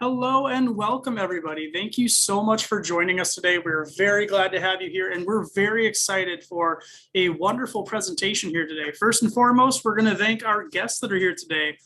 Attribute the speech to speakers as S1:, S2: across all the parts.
S1: Hello and welcome, everybody. Thank you so much for joining us today. We're very glad to have you here, and we're very excited for a wonderful presentation here today. First and foremost, we're going to thank our guests that are here today.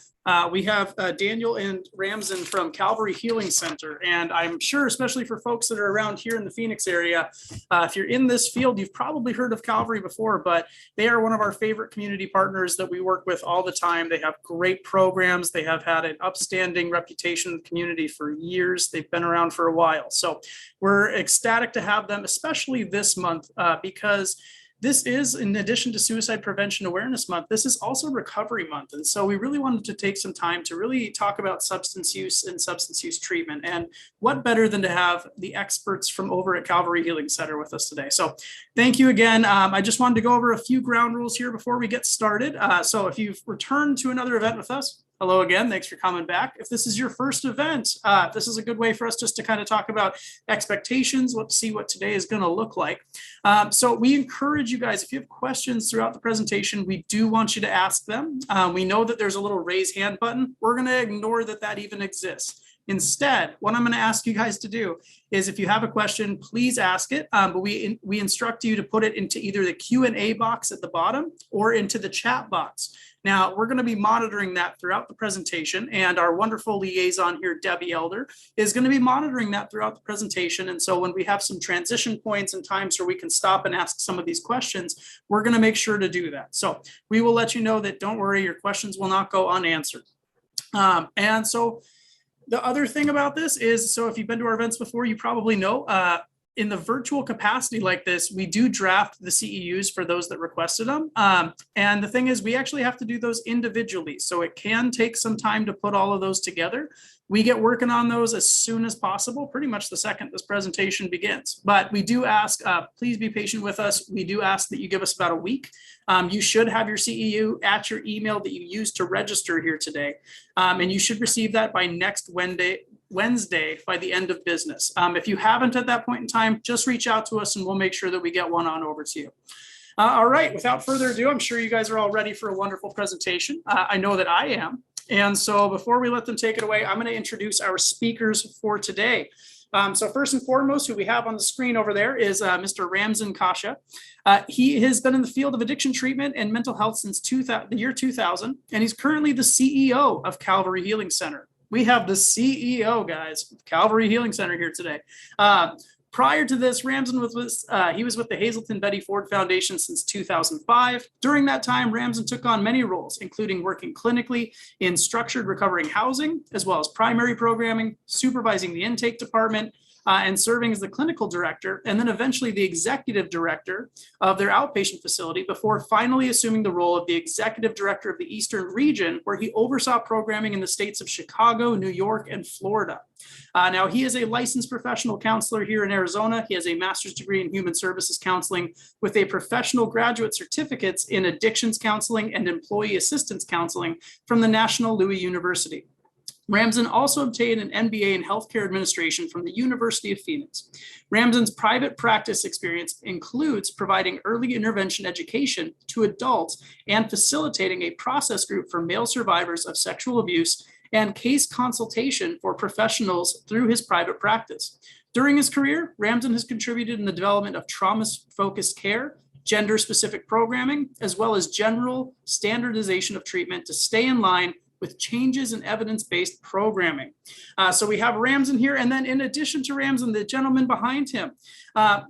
S1: We have Daniel and Ramzan from Calvary Healing Center, and I'm sure, especially for folks that are around here in the Phoenix area, if you're in this field, you've probably heard of Calvary before, but they are one of our favorite community partners that we work with all the time. They have great programs. They have had an upstanding reputation in the community for years. They've been around for a while. So we're ecstatic to have them, especially this month, because this is, in addition to Suicide Prevention Awareness Month, this is also Recovery Month. And so we really wanted to take some time to really talk about substance use and substance use treatment. And what better than to have the experts from over at Calvary Healing Center with us today. So thank you again. I just wanted to go over a few ground rules here before we get started. So if you've returned to another event with us, hello again. Thanks for coming back. If this is your first event, this is a good way for us just to kind of talk about expectations, see what today is going to look like. So we encourage you guys, if you have questions throughout the presentation, we do want you to ask them. We know that there's a little raise hand button. We're going to ignore that even exists. Instead, what I'm going to ask you guys to do is, if you have a question, please ask it. But we instruct you to put it into either the Q&A box at the bottom or into the chat box. Now, we're going to be monitoring that throughout the presentation, and our wonderful liaison here, Debbie Elder, is going to be monitoring that throughout the presentation. And so when we have some transition points and times where we can stop and ask some of these questions, we're going to make sure to do that. So we will let you know that, don't worry, your questions will not go unanswered. And so the other thing about this is, so if you've been to our events before, you probably know, in the virtual capacity like this, we do draft the CEUs for those that requested them. And the thing is, we actually have to do those individually. So it can take some time to put all of those together. We get working on those as soon as possible, pretty much the second this presentation begins. But we do ask, please be patient with us. We do ask that you give us about a week. You should have your CEU at your email that you used to register here today. And you should receive that by next Wednesday by the end of business. If you haven't at that point in time, just reach out to us and we'll make sure that we get one on over to you. All right, without further ado, I'm sure you guys are all ready for a wonderful presentation. I know that I am. And so before we let them take it away, I'm going to introduce our speakers for today. So first and foremost, who we have on the screen over there is Mr. Ramzan Kasha. He has been in the field of addiction treatment and mental health since the year 2000, and he's currently the CEO of Calvary Healing Center. We have the CEO, guys, of Calvary Healing Center here today. Prior to this, Ramzan was with the Hazelton Betty Ford Foundation since 2005. During that time, Ramzan took on many roles, including working clinically in structured recovering housing, as well as primary programming, supervising the intake department, and serving as the clinical director, and then eventually the executive director of their outpatient facility, before finally assuming the role of the executive director of the Eastern region, where he oversaw programming in the states of Chicago, New York, and Florida. Now, he is a licensed professional counselor here in Arizona. He has a master's degree in human services counseling with a professional graduate certificates in addictions counseling and employee assistance counseling from the National Louis University. Ramzan also obtained an MBA in healthcare administration from the University of Phoenix. Ramzan's private practice experience includes providing early intervention education to adults and facilitating a process group for male survivors of sexual abuse and case consultation for professionals through his private practice. During his career, Ramzan has contributed in the development of trauma-focused care, gender-specific programming, as well as general standardization of treatment to stay in line with changes in evidence-based programming. So we have Ramzan here, and then in addition to Ramzan, the gentleman behind him,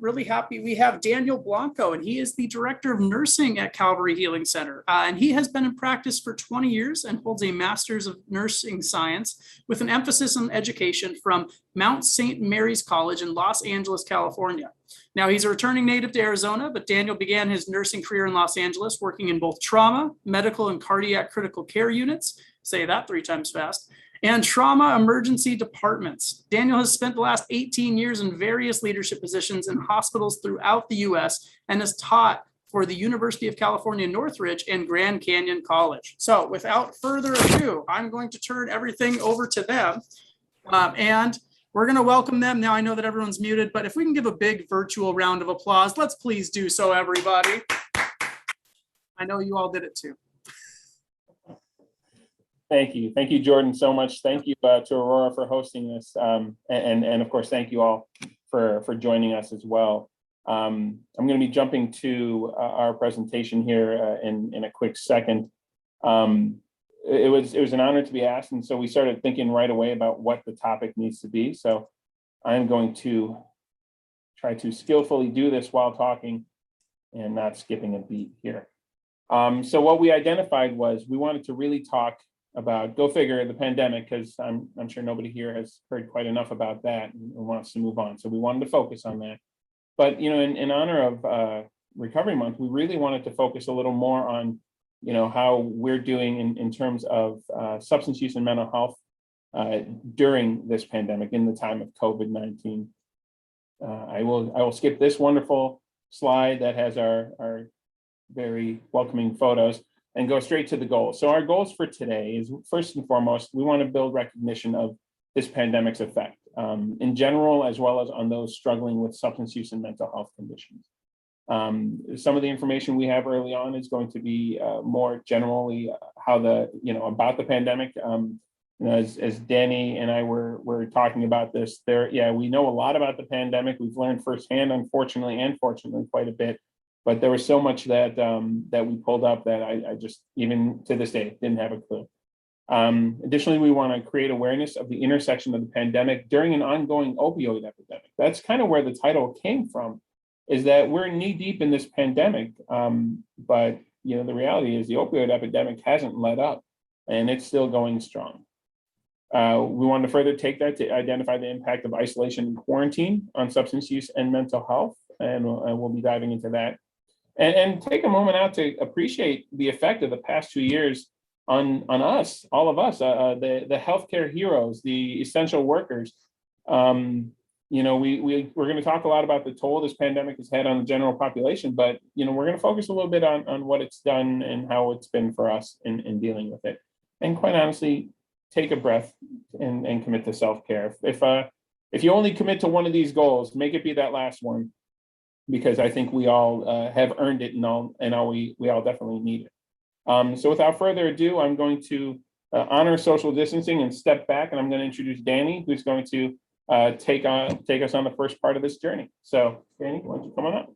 S1: really happy, we have Daniel Blanco, and he is the director of nursing at Calvary Healing Center. And he has been in practice for 20 years and holds a master's of nursing science with an emphasis on education from Mount St. Mary's College in Los Angeles, California. Now, he's a returning native to Arizona, but Daniel began his nursing career in Los Angeles, working in both trauma, medical, and cardiac critical care units, say that 3 times fast, and trauma emergency departments. Daniel has spent the last 18 years in various leadership positions in hospitals throughout the U.S. and has taught for the University of California, Northridge and Grand Canyon College. So without further ado, I'm going to turn everything over to them. And we're going to welcome them. Now, I know that everyone's muted, but if we can give a big virtual round of applause, let's please do so, everybody. I know you all did it too.
S2: Thank you, Jordan, so much. Thank you to Aurora for hosting this, and of course, thank you all for joining us as well. I'm going to be jumping to our presentation here in a quick second. It was an honor to be asked, and so we started thinking right away about what the topic needs to be. So I'm going to try to skillfully do this while talking and not skipping a beat here. So what we identified was we wanted to really talk about, go figure, the pandemic, because I'm sure nobody here has heard quite enough about that and wants to move on. So we wanted to focus on that. But in honor of Recovery Month, we really wanted to focus a little more on how we're doing in terms of substance use and mental health during this pandemic in the time of COVID-19. I will skip this wonderful slide that has our very welcoming photos and go straight to the goals. So our goals for today is, first and foremost, we want to build recognition of this pandemic's effect in general, as well as on those struggling with substance use and mental health conditions. Some of the information we have early on is going to be more generally how about the pandemic. As Danny and I were talking about this, we know a lot about the pandemic. We've learned firsthand, unfortunately and fortunately, quite a bit. But there was so much that that we pulled up that I just, even to this day, didn't have a clue. Additionally, we want to create awareness of the intersection of the pandemic during an ongoing opioid epidemic. That's kind of where the title came from, is that we're knee deep in this pandemic. But the reality is the opioid epidemic hasn't let up, and it's still going strong. We want to further take that to identify the impact of isolation and quarantine on substance use and mental health, and we'll be diving into that. And take a moment out to appreciate the effect of the past 2 years on us, all of us, the healthcare heroes, the essential workers. We're going to talk a lot about the toll this pandemic has had on the general population, but we're going to focus a little bit on what it's done and how it's been for us in dealing with it. And quite honestly, take a breath and commit to self-care. If you only commit to one of these goals, make it be that last one, because I think we all have earned it, and we all definitely need it. So without further ado, I'm going to honor social distancing and step back, and I'm going to introduce Danny, who's going to take us on the first part of this journey. So Danny, why don't you come on up?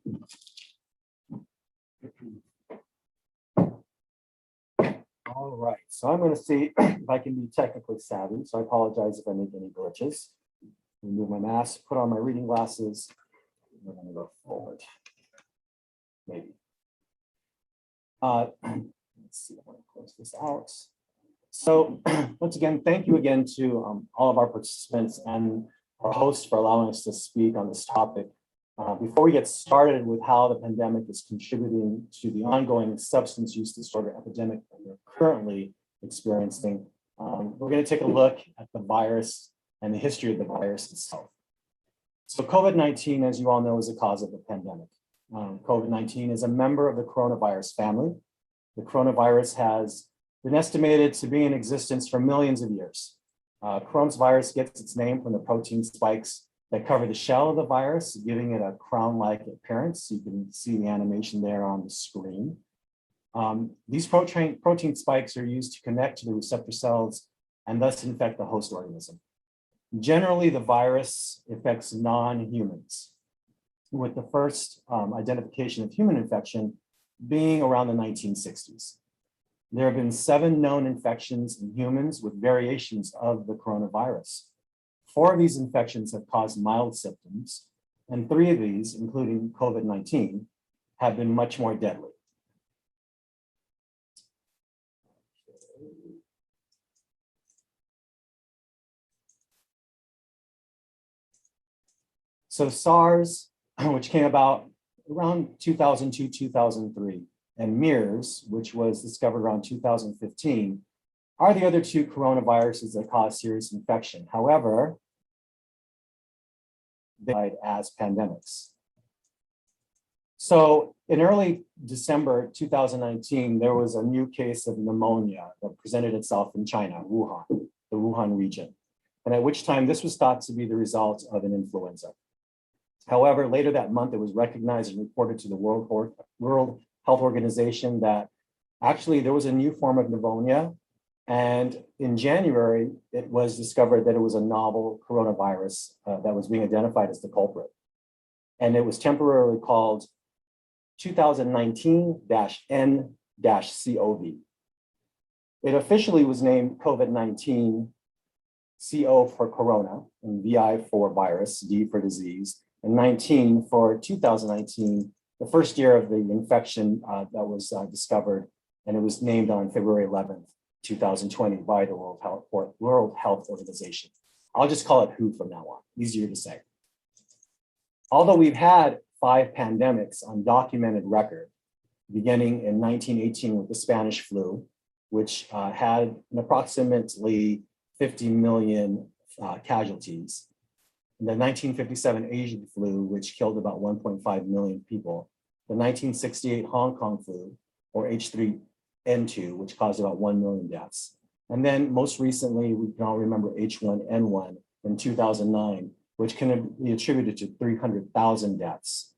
S3: All right, so I'm going to see if I can be technically savvy, so I apologize if I make any glitches. Remove my mask, put on my reading glasses. We're going to go forward, maybe. Let's see, I want to close this out. So once again, thank you again to all of our participants and our hosts for allowing us to speak on this topic. Before we get started with how the pandemic is contributing to the ongoing substance use disorder epidemic that we're currently experiencing, we're going to take a look at the virus and the history of the virus itself. So COVID-19, as you all know, is the cause of the pandemic. COVID-19 is a member of the coronavirus family. The coronavirus has been estimated to be in existence for millions of years. Coronavirus gets its name from the protein spikes that cover the shell of the virus, giving it a crown-like appearance. You can see the animation there on the screen. These protein spikes are used to connect to the receptor cells and thus infect the host organism. Generally, the virus affects non-humans, with the first identification of human infection being around the 1960s. There have been 7 known infections in humans with variations of the coronavirus. 4 of these infections have caused mild symptoms, and 3 of these, including COVID-19, have been much more deadly. So SARS, which came about around 2002, 2003, and MERS, which was discovered around 2015, are the other 2 coronaviruses that cause serious infection. However, they died as pandemics. So in early December 2019, there was a new case of pneumonia that presented itself in China, Wuhan, the Wuhan region, and at which time this was thought to be the result of an influenza. However, later that month, it was recognized and reported to the World Health Organization that actually there was a new form of pneumonia, And in January, it was discovered that it was a novel coronavirus that was being identified as the culprit. And it was temporarily called 2019-N-CoV. It officially was named COVID-19, CO for corona, and VI for virus, D for disease, and 19 for 2019, the first year of the infection that was discovered, and it was named on February 11th, 2020 by the World Health Organization. I'll just call it WHO from now on, easier to say. Although we've had 5 pandemics on documented record, beginning in 1918 with the Spanish flu, which had an approximately 50 million casualties. The 1957 Asian flu, which killed about 1.5 million people. The 1968 Hong Kong flu, or H3N2, which caused about 1 million deaths. And then most recently, we can all remember H1N1 in 2009, which can be attributed to 300,000 deaths.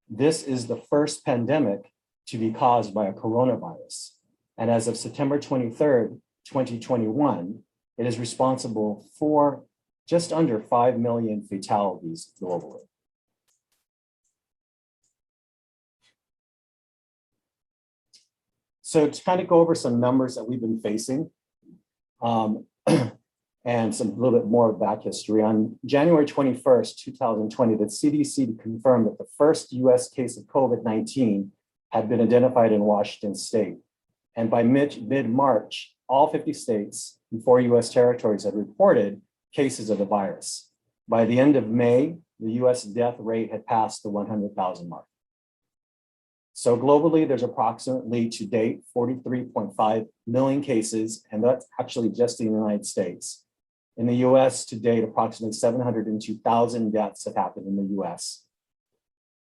S3: This is the first pandemic to be caused by a coronavirus. And as of September 23rd, 2021, it is responsible for just under 5 million fatalities globally. So to kind of go over some numbers that we've been facing and some little bit more back history, on January 21st, 2020, the CDC confirmed that the first US case of COVID-19 had been identified in Washington state. And by mid-March, all 50 states and 4 US territories had reported cases of the virus. By the end of May, the US death rate had passed the 100,000 mark. So globally, there's approximately to date 43.5 million cases, and that's actually just in the United States. In the US to date, approximately 702,000 deaths have happened in the US.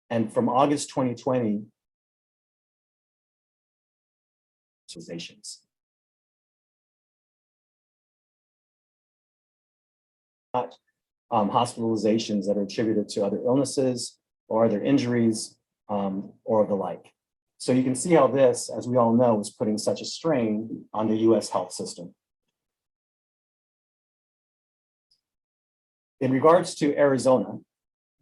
S3: And from August 2020, hospitalizations. Not hospitalizations that are attributed to other illnesses or other injuries or the like. So you can see how this, as we all know, is putting such a strain on the US health system. In regards to Arizona,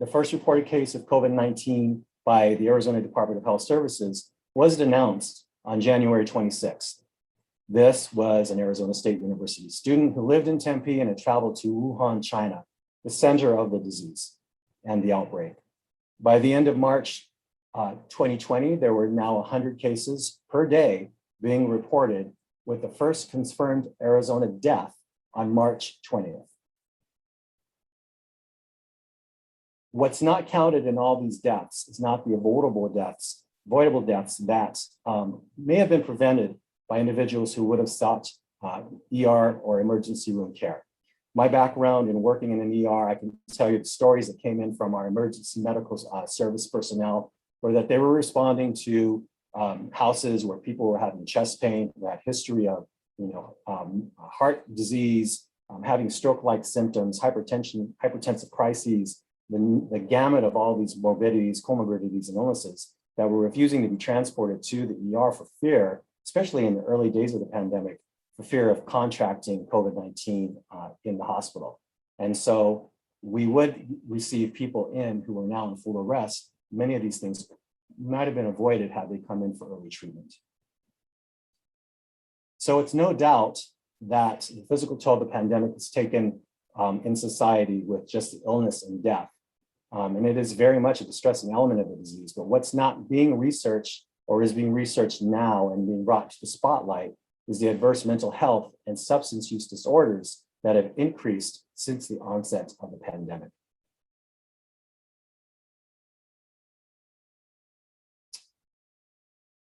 S3: the first reported case of COVID-19 by the Arizona Department of Health Services was announced on January 26th. This was an Arizona State University student who lived in Tempe and had traveled to Wuhan, China, the center of the disease and the outbreak. By the end of March 2020, there were now 100 cases per day being reported, with the first confirmed Arizona death on March 20th. What's not counted in all these deaths is not the avoidable deaths that may have been prevented by individuals who would have sought ER or emergency room care. My background in working in an ER, I can tell you the stories that came in from our emergency medical service personnel were that they were responding to houses where people were having chest pain, who had history of heart disease, having stroke-like symptoms, hypertensive crises, the gamut of all these morbidities, comorbidities, and illnesses that were refusing to be transported to the ER for fear, especially in the early days of the pandemic, for fear of contracting COVID-19 in the hospital. And so we would receive people in who are now in full arrest. Many of these things might have been avoided had they come in for early treatment. So it's no doubt that the physical toll of the pandemic has taken in society with just illness and death. And it is very much a distressing element of the disease, but what's not being researched or is being researched now and being brought to the spotlight is the adverse mental health and substance use disorders that have increased since the onset of the pandemic.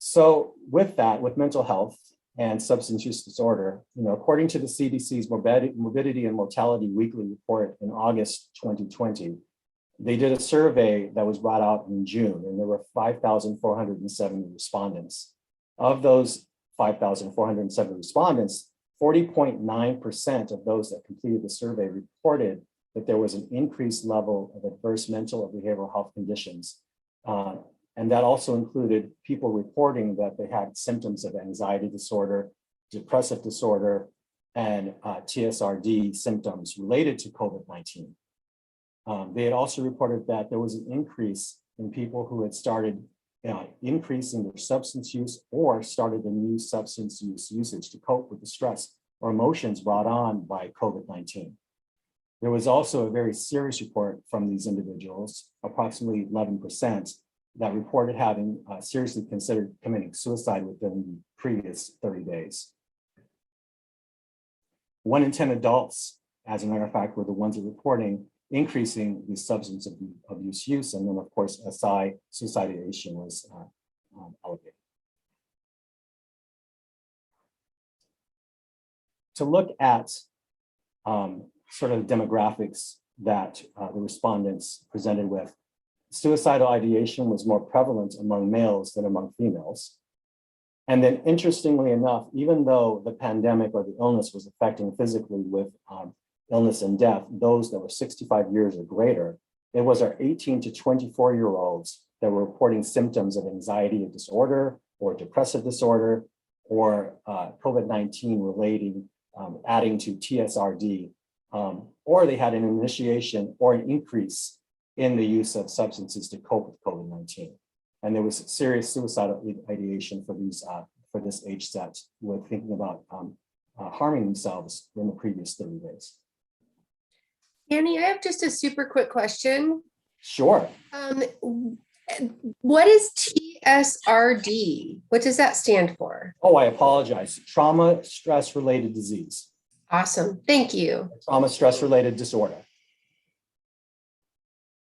S3: So with that, with mental health and substance use disorder, according to the CDC's Morbidity and Mortality Weekly Report in August 2020, they did a survey that was brought out in June, and there were 5,470 respondents. Of those 5,470 respondents, 40.9% of those that completed the survey reported that there was an increased level of adverse mental or behavioral health conditions. And that also included people reporting that they had symptoms of anxiety disorder, depressive disorder, and TSRD symptoms related to COVID-19. They had also reported that there was an increase in people who had started increasing their substance use or started a new substance usage to cope with the stress or emotions brought on by COVID-19. There was also a very serious report from these individuals, approximately 11%, that reported having seriously considered committing suicide within the previous 30 days. 1 in 10 adults, as a matter of fact, were the ones that were reporting increasing the substance abuse use. And then, of course, SI, suicidation, was elevated. To look at sort of the demographics that the respondents presented with, suicidal ideation was more prevalent among males than among females. And then, interestingly enough, even though the pandemic or the illness was affecting physically with illness and death, those that were 65 years or greater, it was our 18 to 24-year-olds that were reporting symptoms of anxiety disorder or depressive disorder or COVID-19 relating, adding to TSRD, or they had an initiation or an increase in the use of substances to cope with COVID-19. And there was serious suicidal ideation for these for this age set, with thinking about harming themselves in the previous 30 days.
S4: Annie, I have just a super quick question.
S3: Sure.
S4: What is TSRD? What does that stand for?
S3: Oh, I apologize. Trauma stress related disease.
S4: Awesome. Thank you.
S3: Trauma stress related disorder.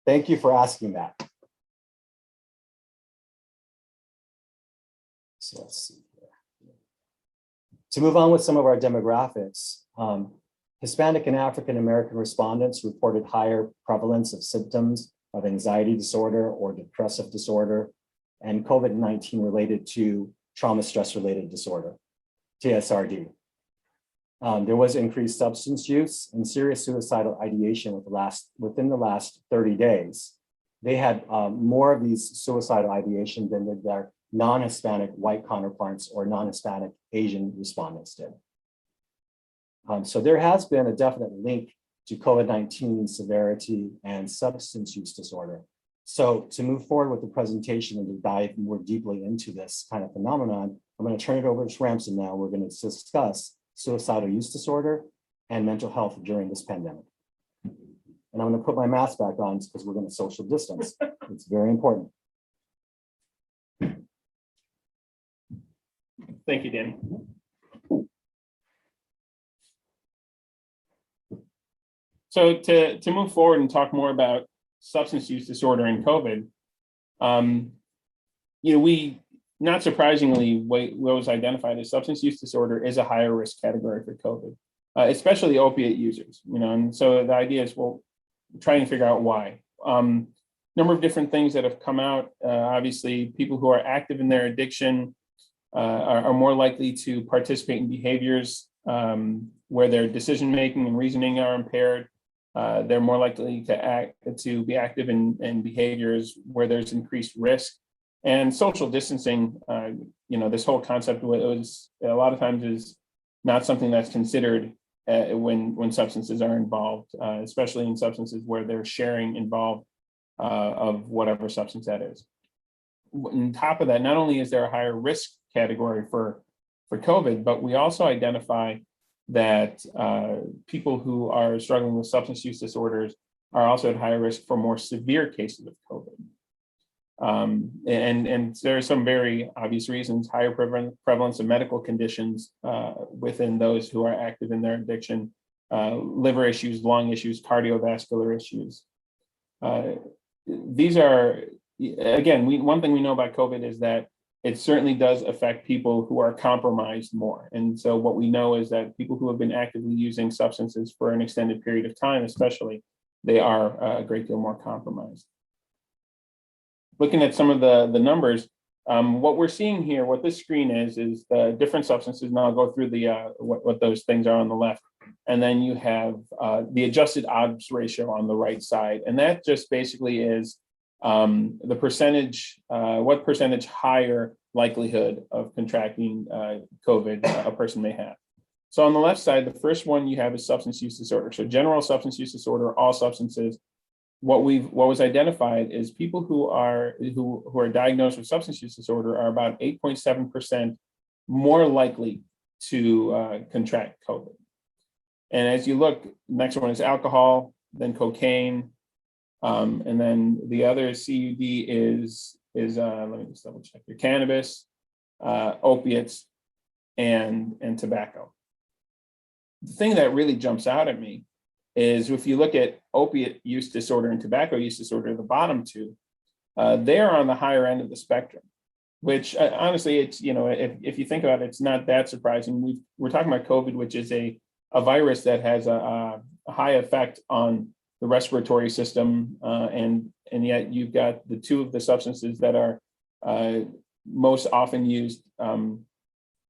S3: Thank you for asking that. So let's see here. To move on with some of our demographics, Hispanic and African American respondents reported higher prevalence of symptoms of anxiety disorder or depressive disorder and COVID-19 related to trauma stress related disorder, TSRD. There was increased substance use and serious suicidal ideation within the last 30 days. They had more of these suicidal ideation than did their non-Hispanic white counterparts or non-Hispanic Asian respondents did. So there has been a definite link to COVID-19 severity and substance use disorder. So to move forward with the presentation and to dive more deeply into this kind of phenomenon, I'm going to turn it over to Shramson now. We're going to discuss suicidal use disorder and mental health during this pandemic. And I'm going to put my mask back on because we're going to social distance. It's very important.
S2: Thank you, Danny. So to move forward and talk more about substance use disorder and COVID, we, not surprisingly, what was identified as substance use disorder is a higher risk category for COVID, especially opiate users, and so the idea is, well, trying to figure out why. Number of different things that have come out. Obviously, people who are active in their addiction are more likely to participate in behaviors where their decision-making and reasoning are impaired. They're more likely to be active in behaviors where there's increased risk. And social distancing, this whole concept was a lot of times is not something that's considered when substances are involved, especially in substances where there's sharing involved of whatever substance that is. On top of that, not only is there a higher risk category for COVID, but we also identify that people who are struggling with substance use disorders are also at higher risk for more severe cases of COVID. And there are some very obvious reasons: higher prevalence of medical conditions within those who are active in their addiction, liver issues, lung issues, cardiovascular issues. These are, again, one thing we know about COVID is that it certainly does affect people who are compromised more. And so what we know is that people who have been actively using substances for an extended period of time, especially, they are a great deal more compromised. Looking at some of the numbers, what we're seeing here, what this screen is the different substances, and I'll go through the what those things are on the left. And then you have the adjusted odds ratio on the right side. And that just basically is the percentage, what percentage higher likelihood of contracting COVID a person may have. So on the left side, the first one you have is substance use disorder. So general substance use disorder, all substances. What was identified is people who are diagnosed with substance use disorder are about 8.7% more likely to contract COVID. And as you look, next one is alcohol, then cocaine, and then the other CUD is let me just double check your cannabis, opiates, and tobacco. The thing that really jumps out at me is if you look at opiate use disorder and tobacco use disorder, the bottom two, they are on the higher end of the spectrum, which honestly, it's, if you think about it, it's not that surprising. We're talking about COVID, which is a virus that has a high effect on the respiratory system, and yet you've got the two of the substances that are most often used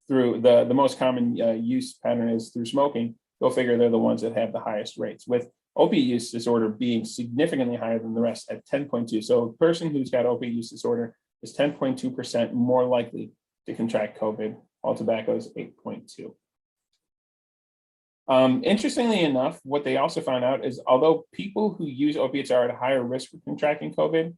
S2: through the most common use pattern is through smoking. Go figure, they're the ones that have the highest rates, with opiate use disorder being significantly higher than the rest at 10.2. So a person who's got opiate use disorder is 10.2% more likely to contract COVID, while tobacco is 8.2. Interestingly enough, what they also found out is although people who use opiates are at a higher risk for contracting COVID,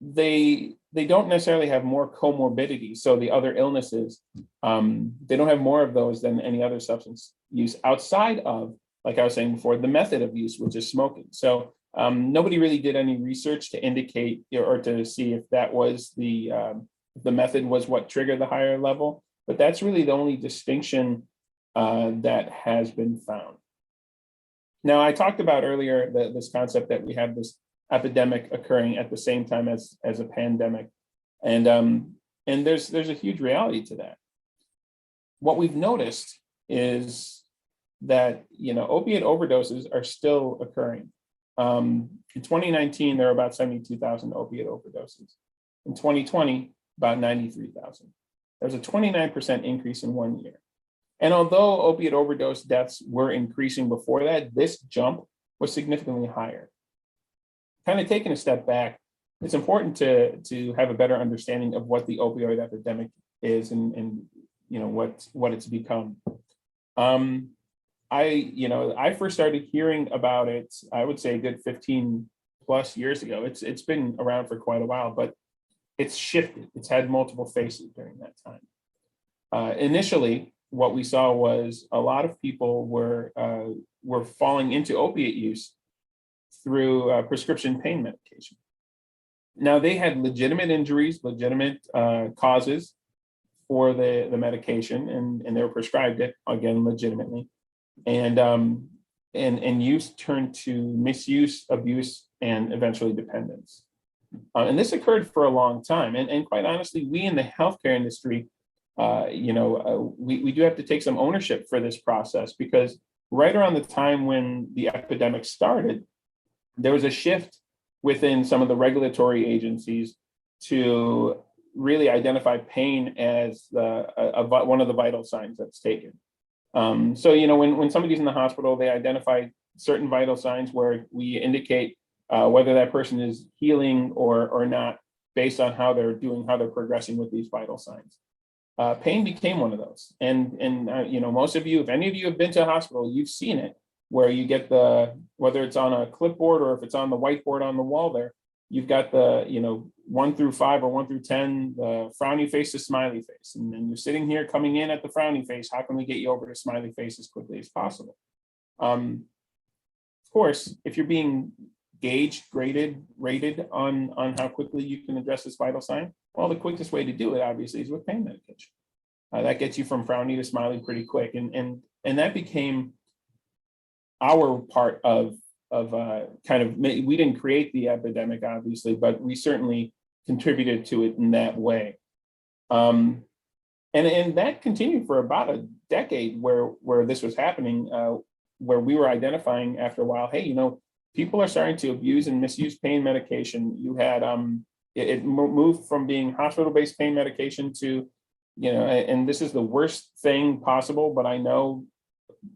S2: they don't necessarily have more comorbidities. So the other illnesses, they don't have more of those than any other substance use outside of, like I was saying before, the method of use, which is smoking. So nobody really did any research to indicate or to see if that was the method was what triggered the higher level, but that's really the only distinction that has been found. Now, I talked about earlier this concept that we have this epidemic occurring at the same time as a pandemic, and there's a huge reality to that. What we've noticed is that opiate overdoses are still occurring. In 2019, there were about 72,000 opiate overdoses. In 2020, about 93,000. There's a 29% increase in 1 year. And although opiate overdose deaths were increasing before that, this jump was significantly higher. Kind of taking a step back, it's important to have a better understanding of what the opioid epidemic is and what it's become. I first started hearing about it, I would say a good 15 plus years ago. It's been around for quite a while, but it's shifted. It's had multiple faces during that time. Initially, what we saw was a lot of people were falling into opiate use through prescription pain medication. Now, they had legitimate injuries, legitimate causes for the medication, and they were prescribed it, again, legitimately. And use turned to misuse, abuse, and eventually dependence. And this occurred for a long time. And quite honestly, we in the healthcare industry, we do have to take some ownership for this process, because right around the time when the epidemic started, there was a shift within some of the regulatory agencies to really identify pain as one of the vital signs that's taken. So, when somebody's in the hospital, they identify certain vital signs where we indicate whether that person is healing or not based on how they're doing, how they're progressing with these vital signs. Pain became one of those. And most of you, if any of you have been to a hospital, you've seen it, where you get whether it's on a clipboard or if it's on the whiteboard on the wall there, you've got the, 1 through 5 or 1 through 10, the frowny face to smiley face. And then you're sitting here coming in at the frowny face. How can we get you over to smiley face as quickly as possible? Of course, if you're being gauged, rated on how quickly you can address this vital sign, well, the quickest way to do it, obviously, is with pain medication. That gets you from frowny to smiley pretty quick. And that became our part of we didn't create the epidemic, obviously, but we certainly contributed to it in that way. And that continued for about a decade where this was happening, where we were identifying after a while, hey, people are starting to abuse and misuse pain medication. You had, it moved from being hospital-based pain medication to, and this is the worst thing possible, but I know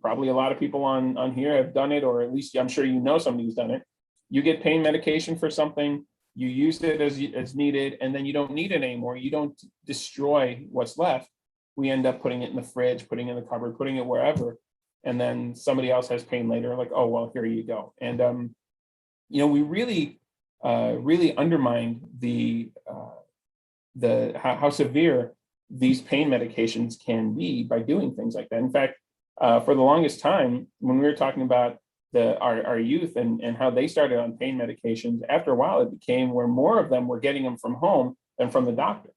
S2: probably a lot of people on here have done it, or at least I'm sure somebody who's done it. You get pain medication for something, you use it as needed, and then you don't need it anymore. You don't destroy what's left. we end up putting it in the fridge, putting it in the cupboard, putting it wherever. And then somebody else has pain later, like, oh, well, here you go. And, we really undermined how severe these pain medications can be by doing things like that. In fact, for the longest time, when we were talking about our youth and how they started on pain medications, after a while, it became where more of them were getting them from home than from the doctor.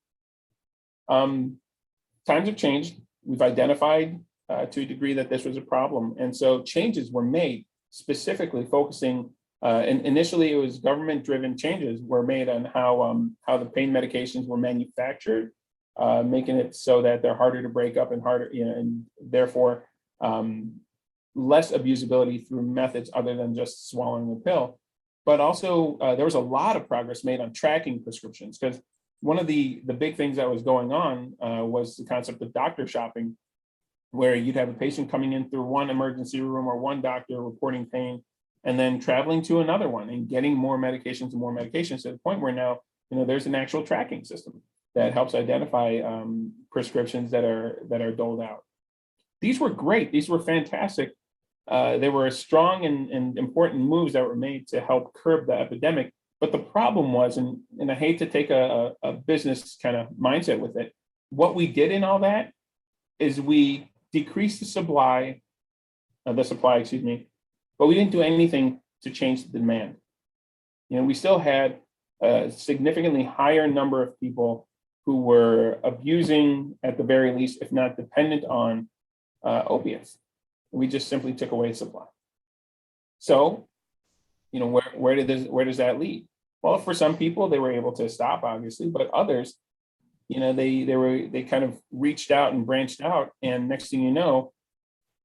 S2: Times have changed. We've identified to a degree that this was a problem. And so changes were made specifically focusing, and initially it was government-driven changes were made on how the pain medications were manufactured, making it so that they're harder to break up and harder, and therefore less abusability through methods other than just swallowing the pill. But also there was a lot of progress made on tracking prescriptions, because one of the big things that was going on was the concept of doctor shopping, where you'd have a patient coming in through one emergency room or one doctor reporting pain, and then traveling to another one and getting more medications and more medications, to the point where now, there's an actual tracking system that helps identify prescriptions that are doled out. These were great. These were fantastic. They were strong and important moves that were made to help curb the epidemic. But the problem was, and I hate to take a business kind of mindset with it, what we did in all that is we decreased the supply, but we didn't do anything to change the demand. We still had a significantly higher number of people who were abusing, at the very least, if not dependent on opiates. We just simply took away supply. So, where does that lead? Well, for some people, they were able to stop, obviously, but others, they kind of reached out and branched out, and next thing you know,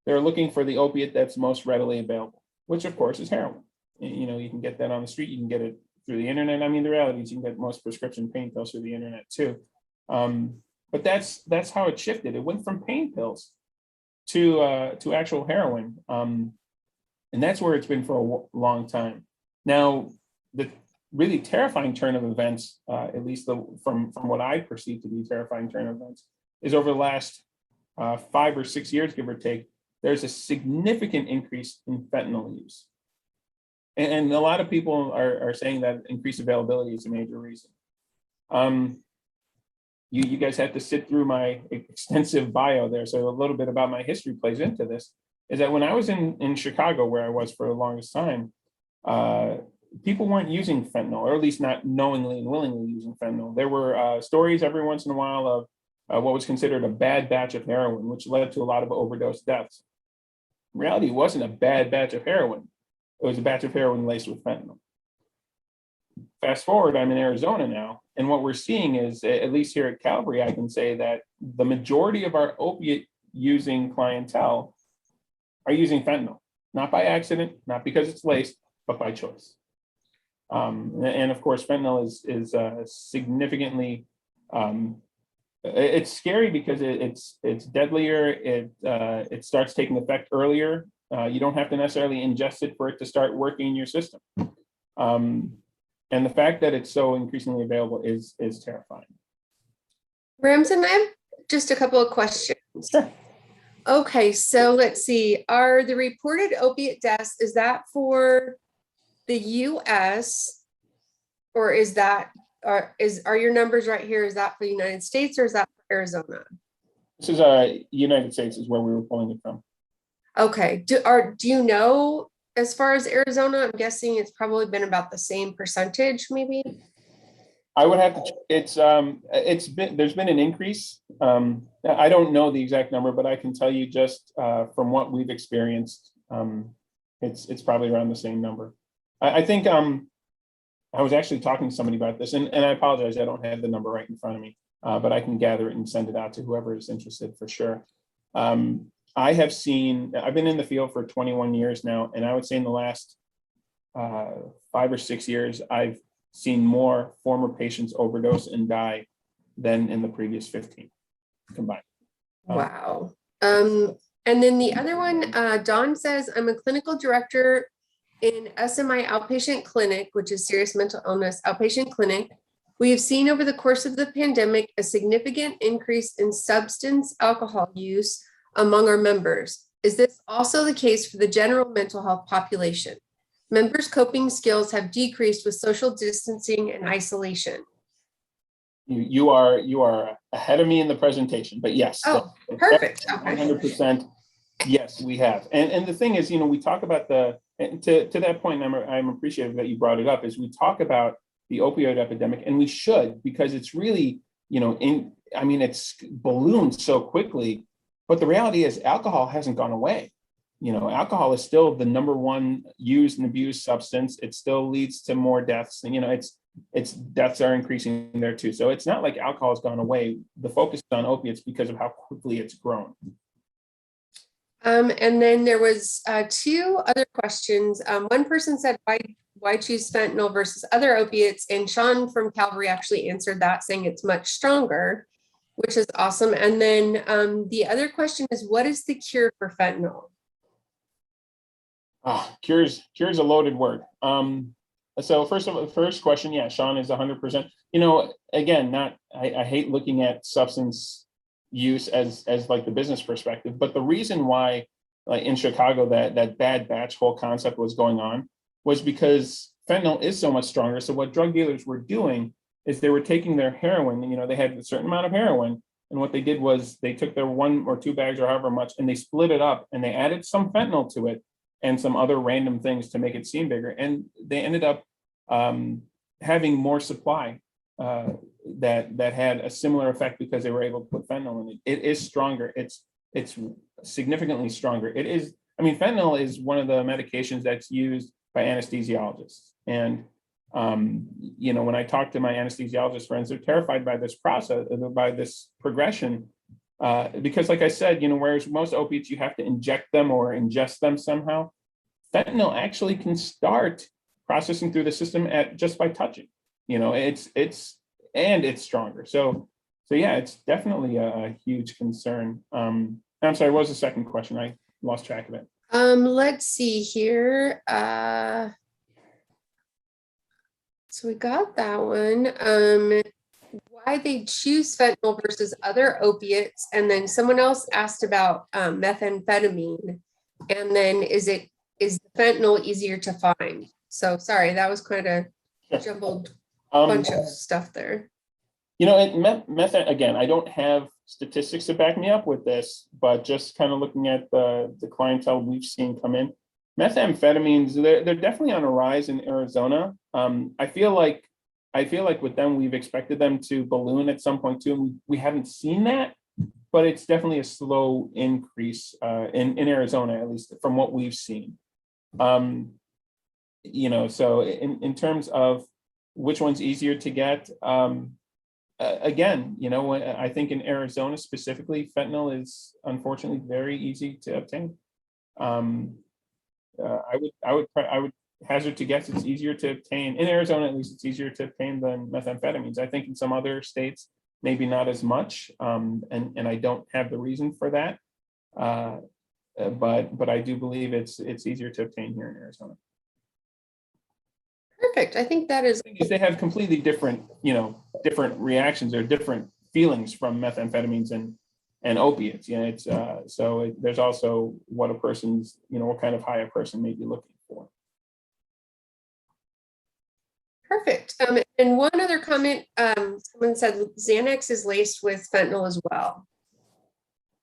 S2: they're looking for the opiate that's most readily available, which of course is heroin. You can get that on the street, you can get it through the internet. I mean, the reality is you can get most prescription pain pills through the internet too. But that's how it shifted. It went from pain pills to actual heroin, and that's where it's been for a long time. Now, the really terrifying turn of events, at least from what I perceive to be terrifying turn of events, is over the last 5 or 6 years, give or take, there's a significant increase in fentanyl use. And a lot of people are saying that increased availability is a major reason. You guys have to sit through my extensive bio there. So a little bit about my history plays into this, is that when I was in Chicago, where I was for the longest time, people weren't using fentanyl, or at least not knowingly and willingly using fentanyl. There were stories every once in a while of what was considered a bad batch of heroin, which led to a lot of overdose deaths. In reality, it wasn't a bad batch of heroin. It was a batch of heroin laced with fentanyl. Fast forward, I'm in Arizona now, and what we're seeing is, at least here at Calvary, I can say that the majority of our opiate using clientele are using fentanyl, not by accident, not because it's laced, but by choice. And of course, fentanyl is significantly, it's scary because it's deadlier. It starts taking effect earlier. You don't have to necessarily ingest it for it to start working in your system. And the fact that it's so increasingly available is terrifying.
S4: Ramson, I have just a couple of questions.
S2: Sure.
S4: Okay, so let's see. Are the reported opiate deaths, is that for the US, or is that, are your numbers right here? Is that for the United States, or is that for Arizona?
S2: This is United States is where we were pulling it from. Okay.
S4: Do you know, as far as Arizona, I'm guessing it's probably been about the same percentage, maybe?
S2: I would have to, there's been an increase. I don't know the exact number, but I can tell you just from what we've experienced, it's probably around the same number. I think I was actually talking to somebody about this, and I apologize, I don't have the number right in front of me, but I can gather it and send it out to whoever is interested for sure. I've been in the field for 21 years now, and I would say in the last 5 or 6 years, I've seen more former patients overdose and die than in the previous 15 combined.
S4: Wow. And then the other one, Dawn says, I'm a clinical director in SMI outpatient clinic, which is serious mental illness outpatient clinic. We have seen over the course of the pandemic a significant increase in substance alcohol use among our members. Is this also the case for the general mental health population? Members' coping skills have decreased with social distancing and isolation.
S2: You are ahead of me in the presentation, but yes.
S4: Oh, perfect. Okay.
S2: 100%. Yes, we have. And the thing is, we talk about to that point, and I'm appreciative that you brought it up, is we talk about the opioid epidemic, and we should, because it's really, it's ballooned so quickly, but the reality is alcohol hasn't gone away. Alcohol is still the number one used and abused substance. It still leads to more deaths, and its deaths are increasing there too. So it's not like alcohol has gone away. The focus is on opiates because of how quickly it's grown.
S4: And then there was two other questions. One person said, why choose fentanyl versus other opiates? And Sean from Calvary actually answered that, saying it's much stronger, which is awesome. And then the other question is, what is the cure for fentanyl?
S2: Cure's a loaded word. So first question, yeah, Sean is 100%. Again, I hate looking at substance use as like the business perspective, but the reason why, like in Chicago, that bad batch whole concept was going on was because fentanyl is so much stronger. So what drug dealers were doing is they were taking their heroin, they had a certain amount of heroin, and what they did was they took their 1 or 2 bags or however much, and they split it up and they added some fentanyl to it and some other random things to make it seem bigger. And they ended up having more supply that had a similar effect because they were able to put fentanyl in it. It is stronger. It's significantly stronger. Fentanyl is one of the medications that's used by anesthesiologists. And, when I talk to my anesthesiologist friends, they're terrified by this process, by this progression, because like I said, whereas most opiates, you have to inject them or ingest them somehow, fentanyl actually can start processing through the system just by touching. It's stronger. So yeah, it's definitely a huge concern. I'm sorry, what was the second question? I lost track of it.
S4: Let's see here. So we got that one. Why they choose fentanyl versus other opiates, and then someone else asked about methamphetamine, and then is the fentanyl easier to find? So sorry, that was quite a jumbled bunch of stuff there.
S2: Meth, again, I don't have statistics to back me up with this, but just kind of looking at the clientele we've seen come in, methamphetamines, they're definitely on a rise in Arizona. I feel like with them, we've expected them to balloon at some point too, and we haven't seen that, but it's definitely a slow increase in Arizona, at least from what we've seen. So in terms of which one's easier to get, again, I think in Arizona specifically, fentanyl is unfortunately very easy to obtain. I would hazard to guess it's easier to obtain in Arizona. At least it's easier to obtain than methamphetamines. I think in some other states, maybe not as much, and I don't have the reason for that. But I do believe it's easier to obtain here in Arizona.
S4: Perfect. I think that is.
S2: They have completely different reactions or different feelings from methamphetamines and opiates. There's also what a person's, what kind of high a person may be looking for.
S4: Perfect. And one other comment, someone said Xanax is laced with fentanyl as well.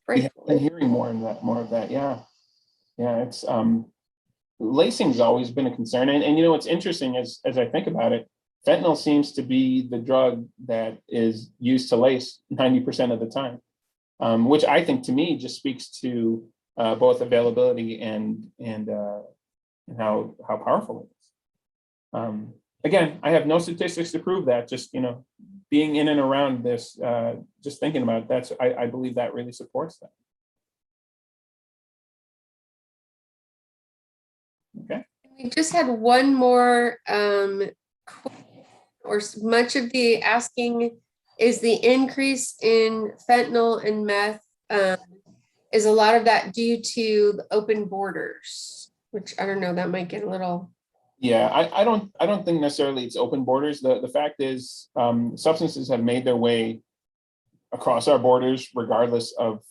S2: Right. Yeah, I'm hearing more of that. Yeah. It's lacing's always been a concern, and what's interesting as I think about it, fentanyl seems to be the drug that is used to lace 90% of the time, which I think to me just speaks to both availability and how powerful it is. Again, I have no statistics to prove that. Just being in and around this, just thinking about it, I believe that really supports that. Okay.
S4: We just had one more, or much of the asking is the increase in fentanyl and meth. Is a lot of that due to the open borders, which I don't know, that might get a little.
S2: Yeah, I don't think necessarily it's open borders. The fact is, substances have made their way across our borders regardless of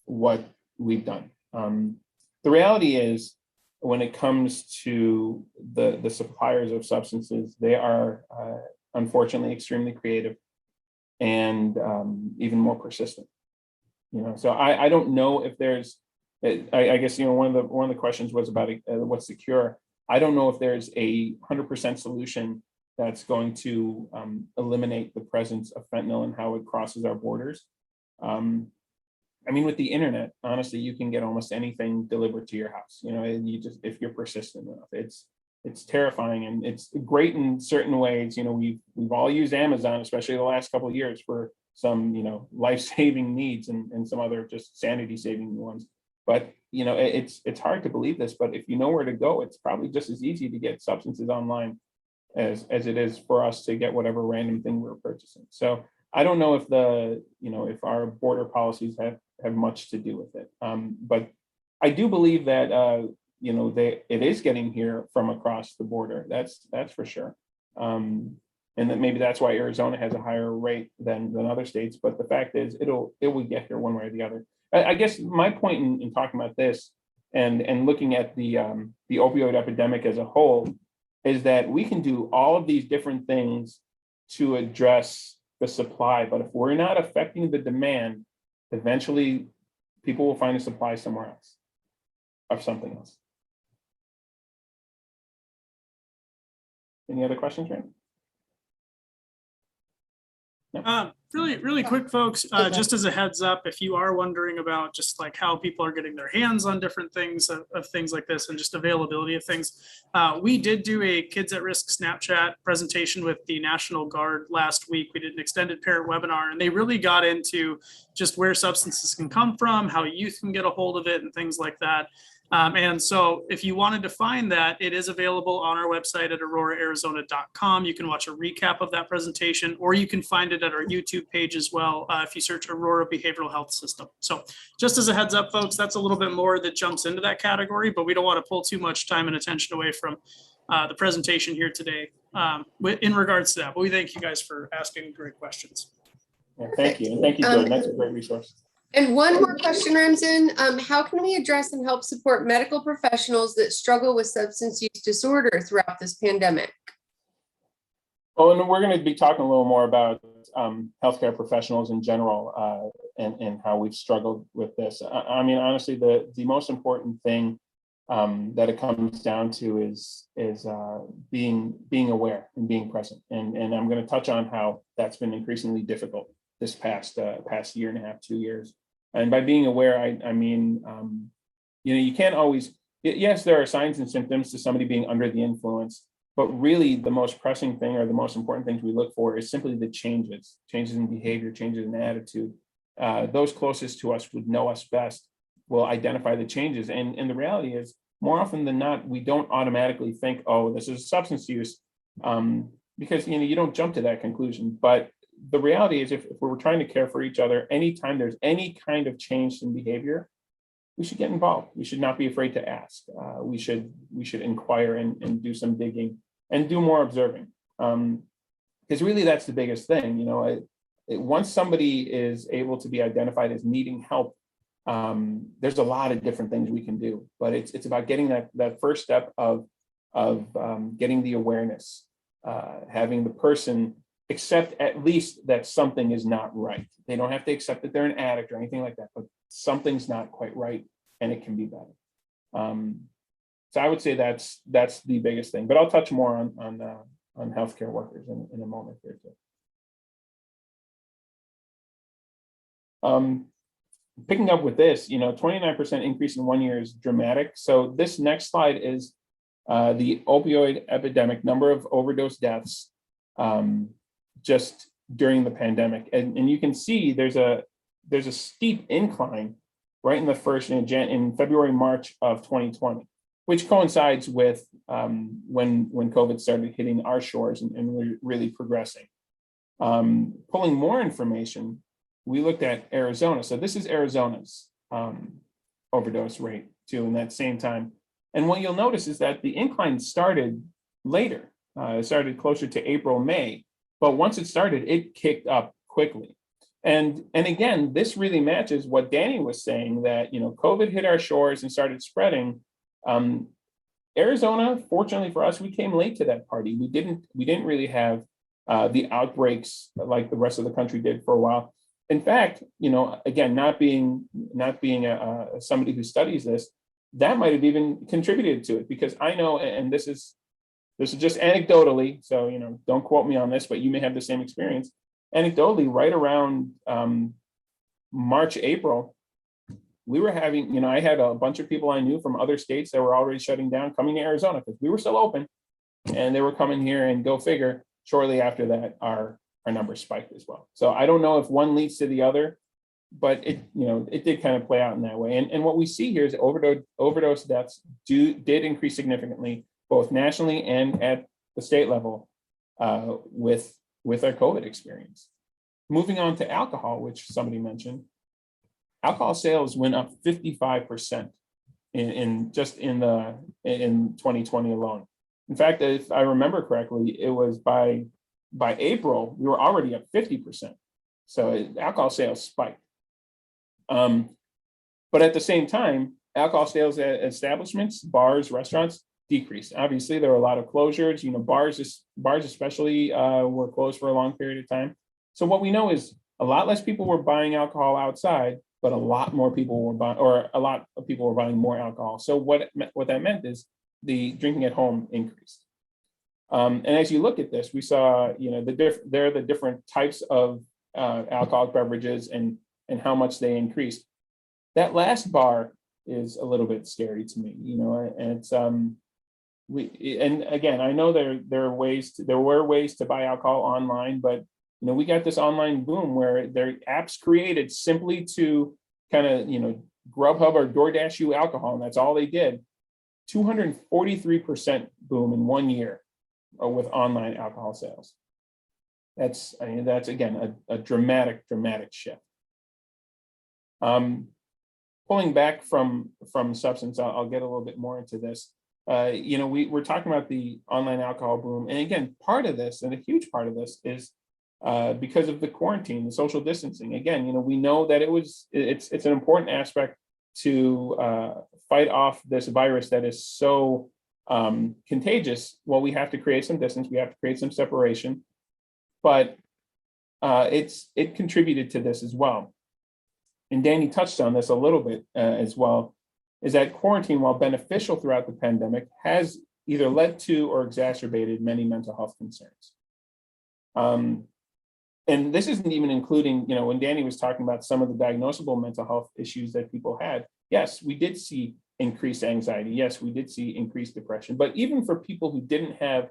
S2: what we've done. The reality is, when it comes to the suppliers of substances, they are unfortunately extremely creative and even more persistent. So I don't know if there's, I guess, one of the questions was about what's the cure. I don't know if there's a 100% solution that's going to eliminate the presence of fentanyl and how it crosses our borders. I mean, with the internet, honestly, you can get almost anything delivered to your house. You just, if you're persistent enough, it's terrifying, and it's great in certain ways. We've all used Amazon, especially the last couple of years, for some life-saving needs and some other just sanity-saving ones. But it's hard to believe this, but if you know where to go, it's probably just as easy to get substances online as it is for us to get whatever random thing we're purchasing. So I don't know if if our border policies have much to do with it. But I do believe that it is getting here from across the border. That's for sure. And that maybe that's why Arizona has a higher rate than other states. But the fact is, it will get here one way or the other. I guess my point in talking about this and looking at the opioid epidemic as a whole is that we can do all of these different things to address the supply, but if we're not affecting the demand, eventually people will find a supply somewhere else of something else. Any other questions, Rand? No?
S1: Really quick, folks, just as a heads up, if you are wondering about just like how people are getting their hands on different things of things like this and just availability of things, we did do a Kids at Risk Snapchat presentation with the National Guard last week. We did an extended parent webinar, and they really got into just where substances can come from, how youth can get a hold of it, and things like that. And so if you wanted to find that, it is available on our website at auroraarizona.com. You can watch a recap of that presentation, or you can find it at our YouTube page as well if you search Aurora Behavioral Health System. So just as a heads up, folks, that's a little bit more that jumps into that category, but we don't want to pull too much time and attention away from the presentation here today in regards to that. But we thank you guys for asking great questions.
S2: Yeah, thank you. And thank you, Jordan. That's a great resource.
S4: And one more question, Ramzan. How can we address and help support medical professionals that struggle with substance use disorder throughout this pandemic?
S2: Oh, and we're going to be talking a little more about healthcare professionals in general and how we've struggled with this. I mean, honestly, the most important thing that it comes down to is being aware and being present. And I'm going to touch on how that's been increasingly difficult this past year and a half, 2 years. And by being aware, I mean, you can't always, yes, there are signs and symptoms to somebody being under the influence, but really the most pressing thing or the most important things we look for is simply the changes in behavior, changes in attitude. Those closest to us would know us best, will identify the changes. And the reality is, more often than not, we don't automatically think, oh, this is substance use, because you don't jump to that conclusion. But the reality is, if we're trying to care for each other, anytime there's any kind of change in behavior, we should get involved. We should not be afraid to ask. We should inquire and do some digging and do more observing. Because really, that's the biggest thing. Once somebody is able to be identified as needing help, there's a lot of different things we can do. But it's about getting that first step of getting the awareness, having the person accept at least that something is not right. They don't have to accept that they're an addict or anything like that, but something's not quite right and it can be better. So I would say that's the biggest thing, but I'll touch more on healthcare workers in a moment here too. Picking up with this, 29% increase in 1 year is dramatic. So this next slide is the opioid epidemic, number of overdose deaths just during the pandemic. And you can see there's a steep incline right in the first in February, March of 2020, which coincides with when COVID started hitting our shores and really progressing. Pulling more information, we looked at Arizona. So this is Arizona's overdose rate too in that same time. And what you'll notice is that the incline started later. It started closer to April, May, but once it started, it kicked up quickly. And again, this really matches what Danny was saying, that, COVID hit our shores and started spreading. Arizona, fortunately for us, we came late to that party. We didn't really have the outbreaks like the rest of the country did for a while. In fact, again, not being somebody who studies this, that might have even contributed to it, because I know, and this is just anecdotally, so don't quote me on this, but you may have the same experience. Anecdotally, right around March, April, we were having, I had a bunch of people I knew from other states that were already shutting down coming to Arizona because we were still open, and they were coming here, and go figure, shortly after that, our numbers spiked as well. So I don't know if one leads to the other, but it did kind of play out in that way. And what we see here is overdose deaths did increase significantly, both nationally and at the state level, with our COVID experience. Moving on to alcohol, which somebody mentioned, alcohol sales went up 55% in 2020 alone. In fact, if I remember correctly, it was by April, we were already at 50%. So alcohol sales spiked. But at the same time, alcohol sales at establishments, bars, restaurants decreased. Obviously, there were a lot of closures. Bars especially were closed for a long period of time. So what we know is a lot less people were buying alcohol outside, but a lot more people were buying, or a lot of people were buying more alcohol. So what that meant is the drinking at home increased. And as you look at this, we saw, there are the different types of alcoholic beverages and how much they increased. That last bar is a little bit scary to me, and it's and again, I know there were ways to buy alcohol online, but we got this online boom where there are apps created simply to kind of Grubhub or DoorDash you alcohol, and that's all they did. 243% boom in 1 year with online alcohol sales. That's again a dramatic shift. Pulling back from substance, I'll get a little bit more into this. We're talking about the online alcohol boom, and again, part of this, and a huge part of this, is because of the quarantine, the social distancing. Again, we know that it's an important aspect to fight off this virus that is so contagious. Well, we have to create some distance, we have to create some separation, but it contributed to this as well. And Danny touched on this a little bit as well, is that quarantine, while beneficial throughout the pandemic, has either led to or exacerbated many mental health concerns. And this isn't even including, when Danny was talking about some of the diagnosable mental health issues that people had. Yes, we did see increased anxiety. Yes, we did see increased depression. But even for people who didn't have,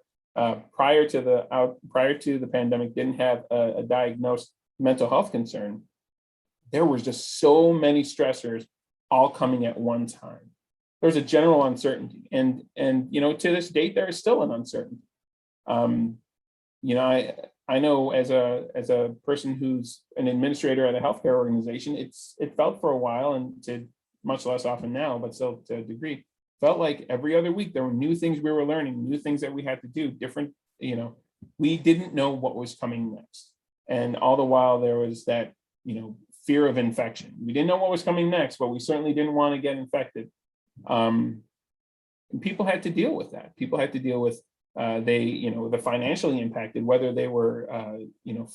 S2: prior to the pandemic, didn't have a diagnosed mental health concern, there was just so many stressors all coming at one time. There's a general uncertainty, and to this date there is still an uncertainty. I know as a person who's an administrator at a healthcare organization, it felt for a while, and to much less often now, but still to a degree, felt like every other week there were new things we were learning, new things that we had to do, different. We didn't know what was coming next, and all the while there was that fear of infection. We didn't know what was coming next, but we certainly didn't want to get infected. And people had to deal with that. People had to deal with the financially impacted, whether they were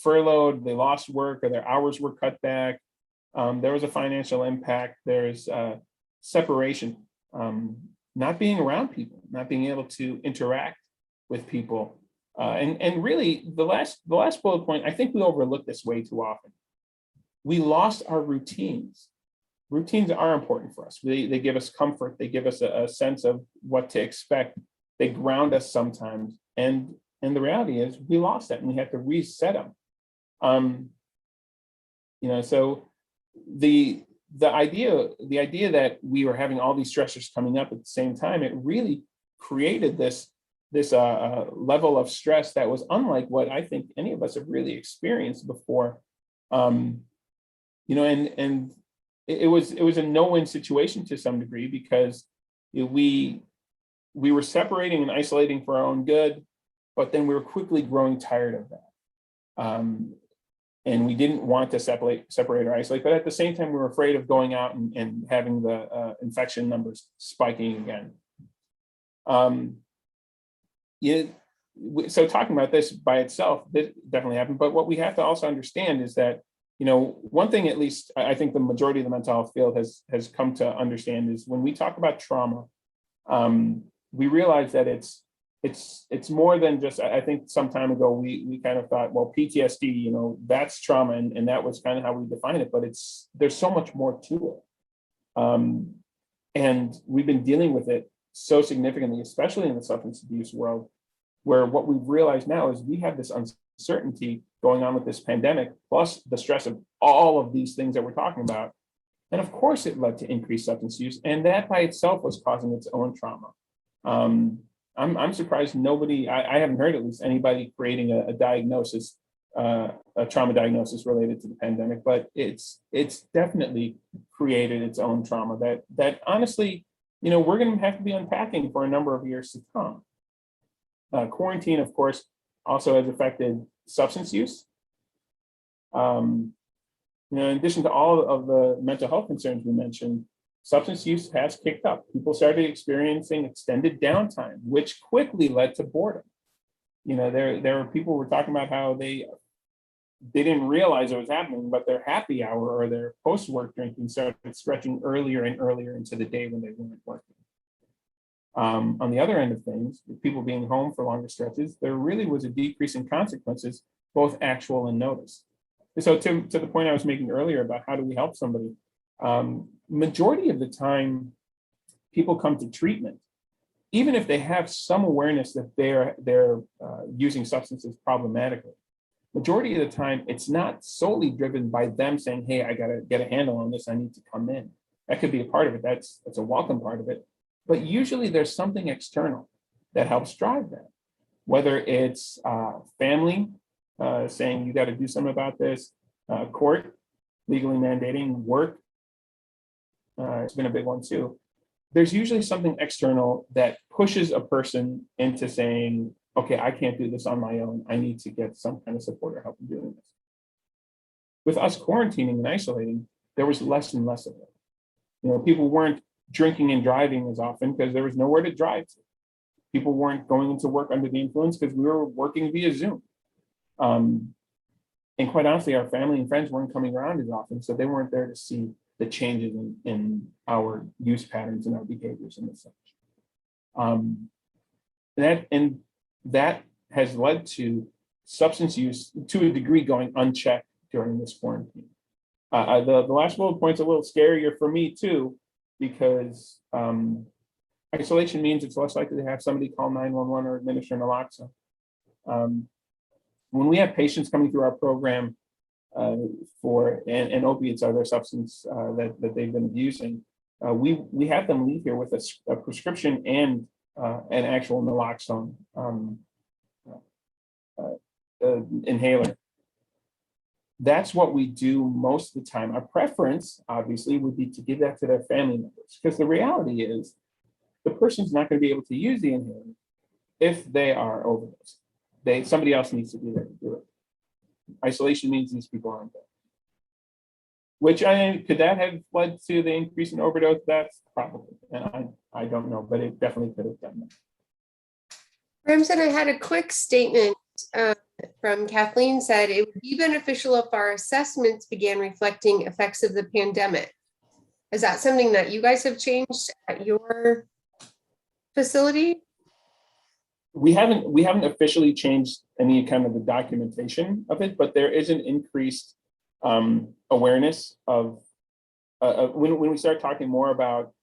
S2: furloughed, they lost work, or their hours were cut back. There was a financial impact. There's separation, not being around people, not being able to interact with people. And really the last bullet point, I think we overlook this way too often. We lost our routines. Routines are important for us. They give us comfort. They give us a sense of what to expect. They ground us sometimes. And the reality is we lost that, and we have to reset them. So the idea that we were having all these stressors coming up at the same time, it really created this level of stress that was unlike what I think any of us have really experienced before. And it was a no-win situation to some degree, because we we were separating and isolating for our own good, but then we were quickly growing tired of that. And we didn't want to separate or isolate, but at the same time, we were afraid of going out and having the infection numbers spiking again. So talking about this by itself, this definitely happened. But what we have to also understand is that, one thing, at least I think the majority of the mental health field has come to understand, is when we talk about trauma, we realize that it's more than just, I think some time ago, we kind of thought, well, PTSD, that's trauma. And that was kind of how we define it, but there's so much more to it. And we've been dealing with it so significantly, especially in the substance abuse world, where what we've realized now is we have this uncertainty going on with this pandemic, plus the stress of all of these things that we're talking about. And of course, it led to increased substance use, and that by itself was causing its own trauma. I'm surprised nobody, I haven't heard at least anybody creating a diagnosis, a trauma diagnosis related to the pandemic, but it's definitely created its own trauma that honestly, we're going to have to be unpacking for a number of years to come. Quarantine, of course, also has affected substance use. In addition to all of the mental health concerns we mentioned, substance use has kicked up. People started experiencing extended downtime, which quickly led to boredom. There were people who were talking about how they didn't realize it was happening, but their happy hour or their post-work drinking started stretching earlier and earlier into the day when they weren't working. On the other end of things, with people being home for longer stretches, there really was a decrease in consequences, both actual and noticed. So to the point I was making earlier about how do we help somebody, majority of the time, people come to treatment, even if they have some awareness that they're using substances problematically. Majority of the time, it's not solely driven by them saying, hey, I got to get a handle on this, I need to come in. That could be a part of it. That's a welcome part of it. But usually there's something external that helps drive that, whether it's family saying you got to do something about this, court legally mandating, work. It's been a big one too. There's usually something external that pushes a person into saying, okay, I can't do this on my own. I need to get some kind of support or help in doing this. With us quarantining and isolating, there was less and less of it. People weren't drinking and driving as often because there was nowhere to drive to. People weren't going into work under the influence because we were working via Zoom. And quite honestly, our family and friends weren't coming around as often, so they weren't there to see the changes in our use patterns and our behaviors and such. That has led to substance use to a degree going unchecked during this quarantine. The last bullet point's a little scarier for me too, because isolation means it's less likely to have somebody call 911 or administer naloxone. When we have patients coming through our program and opiates are their substance that they've been abusing, we have them leave here with a prescription and an actual naloxone inhaler. That's what we do most of the time. Our preference, obviously, would be to give that to their family members, because the reality is the person's not going to be able to use the inhaler if they are overdosed. Somebody else needs to be there to do it. Isolation means these people aren't there. Which could that have led to the increase in overdose? That's probably, and I don't know, but it definitely could have done that.
S4: Remsen, I had a quick statement from Kathleen said, it would be beneficial if our assessments began reflecting effects of the pandemic. Is that something that you guys have changed at your facility?
S2: We haven't officially changed any kind of the documentation of it, but there is an increased awareness of when we start talking more about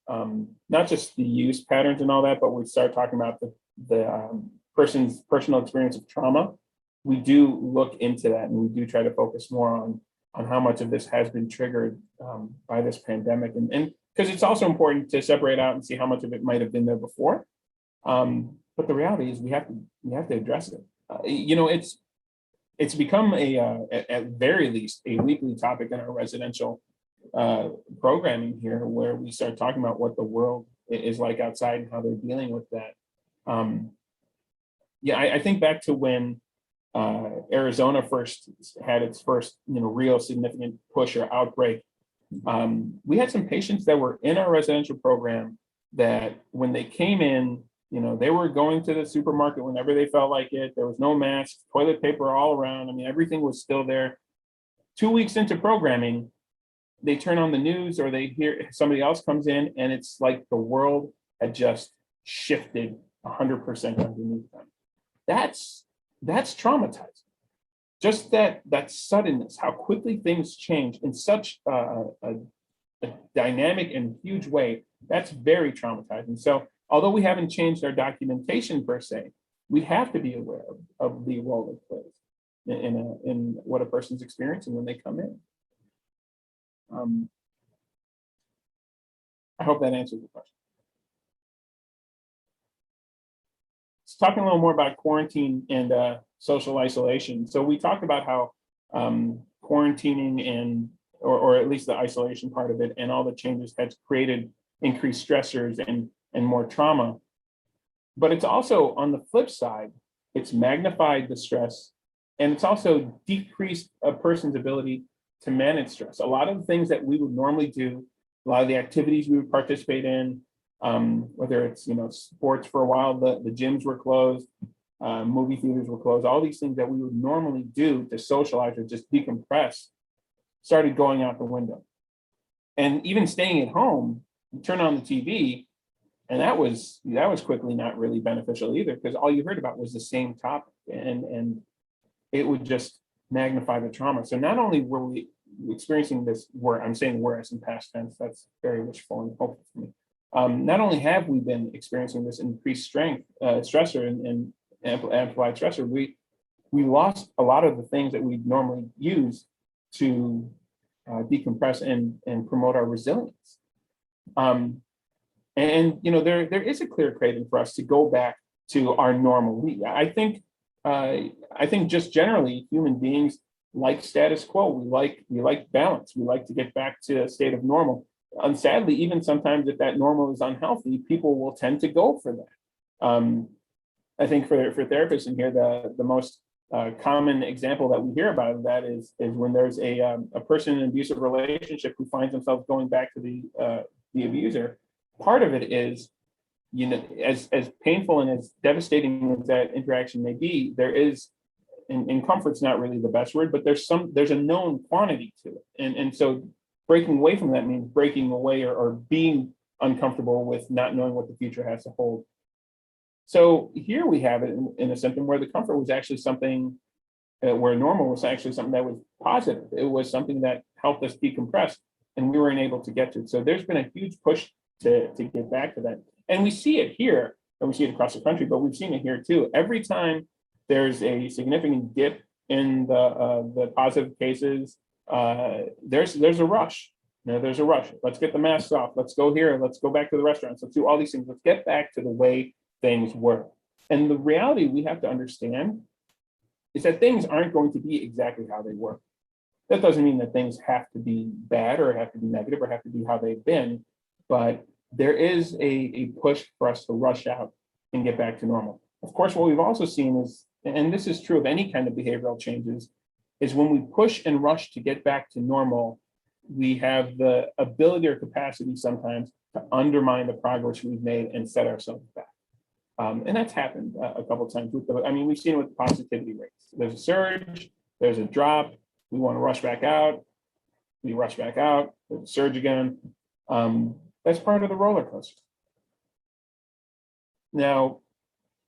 S2: not just the use patterns and all that, but we start talking about the person's personal experience of trauma. We do look into that, and we do try to focus more on how much of this has been triggered by this pandemic, and because it's also important to separate out and see how much of it might have been there before. But the reality is we have to address it. It's become at very least a weekly topic in our residential programming here, where we start talking about what the world is like outside and how they're dealing with that. Yeah, I think back to when Arizona first had its first, real significant push or outbreak. We had some patients that were in our residential program that when they came in, they were going to the supermarket whenever they felt like it. There was no mask, toilet paper all around. I mean, everything was still there. 2 weeks into programming, they turn on the news or they hear somebody else comes in and it's like the world had just shifted 100% underneath them. That's traumatizing. Just that suddenness, how quickly things change in such a dynamic and huge way, that's very traumatizing. So although we haven't changed our documentation per se, we have to be aware of the role it plays in what a person's experiencing when they come in. I hope that answers the question. Let's talk a little more about quarantine and social isolation. So we talked about how quarantining and or at least the isolation part of it and all the changes has created increased stressors and more trauma. But it's also on the flip side, it's magnified the stress and it's also decreased a person's ability to manage stress. A lot of the things that we would normally do, a lot of the activities we would participate in, whether it's, sports for a while, the gyms were closed, movie theaters were closed, all these things that we would normally do to socialize or just decompress started going out the window. And even staying at home, you turn on the TV, and that was quickly not really beneficial either, because all you heard about was the same topic, and it would just magnify the trauma. So not only were we experiencing this, I'm saying whereas in past tense, that's very wishful and hopeful for me. Not only have we been experiencing this increased stressor and amplified stressor, we lost a lot of the things that we normally use to decompress and promote our resilience. And there is a clear craving for us to go back to our normal. I think just generally human beings like status quo. We like balance. We like to get back to a state of normal. And sadly, even sometimes if that normal is unhealthy, people will tend to go for that. I think for therapists in here, the most common example that we hear about that is when there's a person in an abusive relationship who finds themselves going back to the abuser. Part of it is, as painful and as devastating as that interaction may be, there is, and comfort's not really the best word, but there's a known quantity to it. And so breaking away from that means breaking away or being uncomfortable with not knowing what the future has to hold. So here we have it in a symptom where the comfort was actually something, where normal was actually something that was positive. It was something that helped us decompress, and we weren't able to get to it. So there's been a huge push to get back to that. And we see it here, and we see it across the country, but we've seen it here too. Every time there's a significant dip in the positive cases, there's a rush. There's a rush. Let's get the masks off. Let's go here. Let's go back to the restaurants. Let's do all these things. Let's get back to the way things were. And the reality we have to understand is that things aren't going to be exactly how they were. That doesn't mean that things have to be bad or have to be negative or have to be how they've been, but there is a push for us to rush out and get back to normal. Of course, what we've also seen is, and this is true of any kind of behavioral changes, is when we push and rush to get back to normal, we have the ability or capacity sometimes to undermine the progress we've made and set ourselves back. And that's happened a couple of times. We've seen it with positivity rates. There's a surge, there's a drop, we want to rush back out, we rush back out, there's a surge again. That's part of the roller coaster. Now,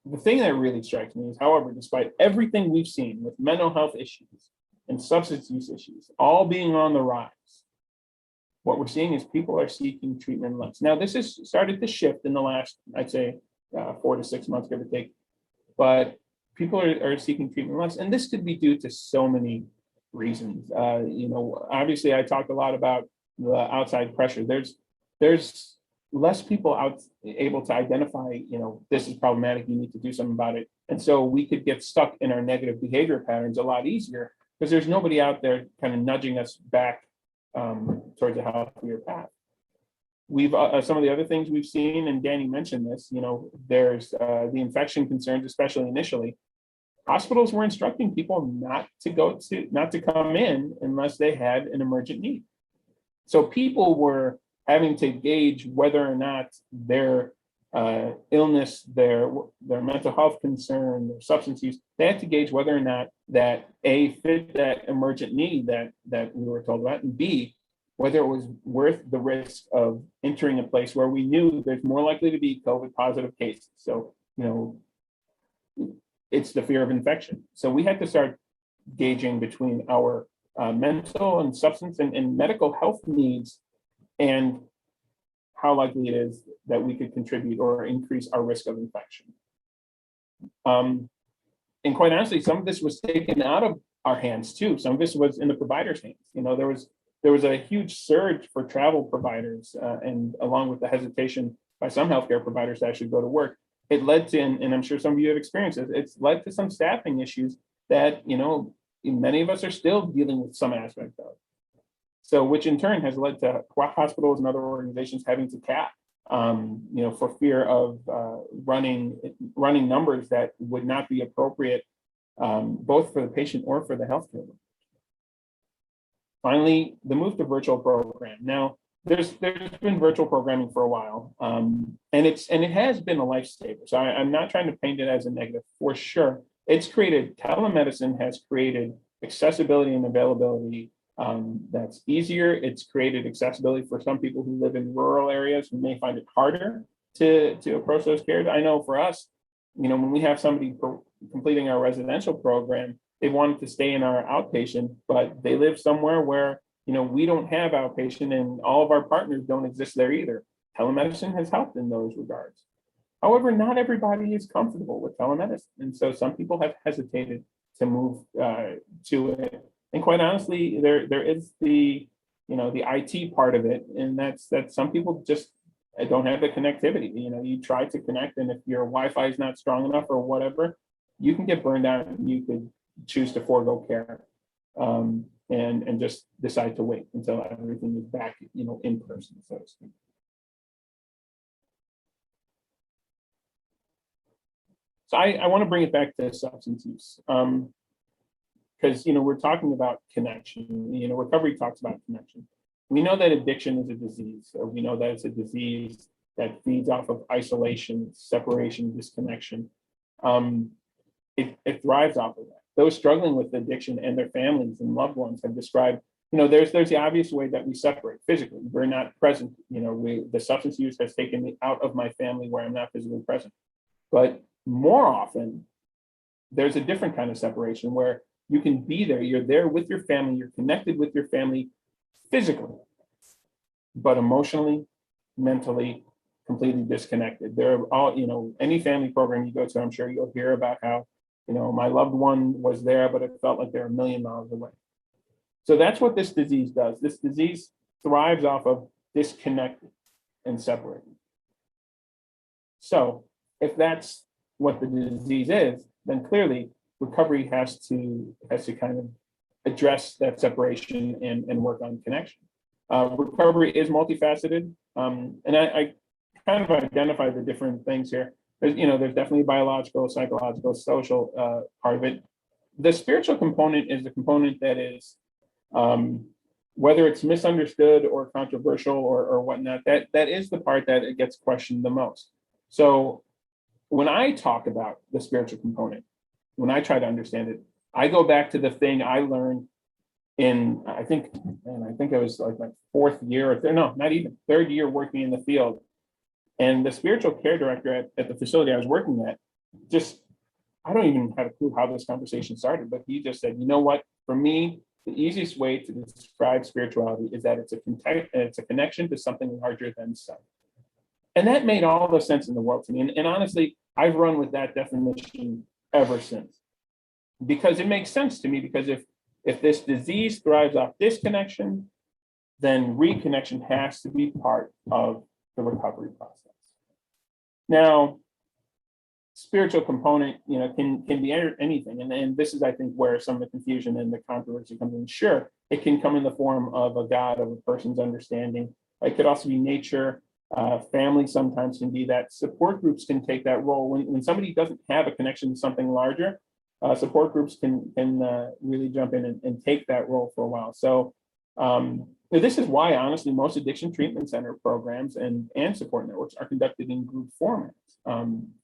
S2: the thing that really strikes me is, however, despite everything we've seen with mental health issues and substance use issues all being on the rise, what we're seeing is people are seeking treatment less. Now, this has started to shift in the last, I'd say, 4 to 6 months, give or take, but people are seeking treatment less. And this could be due to so many reasons. Obviously I talked a lot about the outside pressure. There's less people able to identify, this is problematic, you need to do something about it. And so we could get stuck in our negative behavior patterns a lot easier because there's nobody out there kind of nudging us back towards a healthier path. We've some of the other things we've seen, and Danny mentioned this, you know, there's the infection concerns, especially initially. Hospitals were instructing people not to come in unless they had an emergent need. So people were having to gauge whether or not their illness, their mental health concern, their substance use, they had to gauge whether or not that A, fit that emergent need that we were told about, and B, whether it was worth the risk of entering a place where we knew there's more likely to be COVID positive cases. So, you know, it's the fear of infection. So we had to start gauging between our mental and substance and medical health needs and how likely it is that we could contribute or increase our risk of infection. And quite honestly, some of this was taken out of our hands too. Some of this was in the provider's hands. You know, there was a huge surge for travel providers, and along with the hesitation by some healthcare providers to actually go to work, it led to, and I'm sure some of you have experienced it, it's led to some staffing issues that, you know, many of us are still dealing with some aspect of. So, which in turn has led to hospitals and other organizations having to cap, you know, for fear of running numbers that would not be appropriate, both for the patient or for the healthcare worker. Finally, the move to virtual program. Now, there's been virtual programming for a while, and it has been a lifesaver. So I'm not trying to paint it as a negative. For sure, telemedicine has created accessibility and availability that's easier. It's created accessibility for some people who live in rural areas who may find it harder to approach those cares. I know for us, you know, when we have somebody completing our residential program, they wanted to stay in our outpatient, but they live somewhere where, you know, we don't have outpatient and all of our partners don't exist there either. Telemedicine has helped in those regards. However, not everybody is comfortable with telemedicine. And so some people have hesitated to move to it. And quite honestly, there is the, you know, the IT part of it. And that's that some people just don't have the connectivity. You know, you try to connect, and if your Wi-Fi is not strong enough or whatever, you can get burned out and you could choose to forego care. And just decide to wait until everything is back, you know, in person, so to speak. So I want to bring it back to substance use, because, you know, we're talking about connection. You know, recovery talks about connection. We know that addiction is a disease, or we know that it's a disease that feeds off of isolation, separation, disconnection. It thrives off of that. Those struggling with addiction and their families and loved ones have described, you know, there's the obvious way that we separate physically. We're not present. You know, the substance use has taken me out of my family where I'm not physically present. But more often, there's a different kind of separation where you can be there. You're there with your family. You're connected with your family physically, but emotionally, mentally, completely disconnected. There are all, you know, any family program you go to, I'm sure you'll hear about how, you know, my loved one was there, but it felt like they're 1,000,000 miles away. So that's what this disease does. This disease thrives off of disconnecting and separating. So if that's what the disease is, then clearly recovery has to kind of address that separation and work on connection. Recovery is multifaceted, and I kind of identify the different things here. There's definitely biological, psychological, social part of it. The spiritual component is the component that is, whether it's misunderstood or controversial or whatnot, that is the part that it gets questioned the most. So when I talk about the spiritual component, when I try to understand it, I go back to the thing I learned in, I think it was like my fourth year, not even third year working in the field. And the spiritual care director at the facility I was working at, I don't even have a clue how this conversation started, but he just said, you know what, for me, the easiest way to describe spirituality is that it's a connection to something larger than self. And that made all the sense in the world to me. And honestly, I've run with that definition ever since, because it makes sense to me, because if this disease thrives off disconnection, then reconnection has to be part of the recovery process. Now, spiritual component, can be anything. And this is, I think, where some of the confusion and the controversy comes in. Sure, it can come in the form of a God, of a person's understanding. It could also be nature. Family sometimes can be that. Support groups can take that role. When somebody doesn't have a connection to something larger, support groups can really jump in and take that role for a while. So this is why, honestly, most addiction treatment center programs and support networks are conducted in group formats,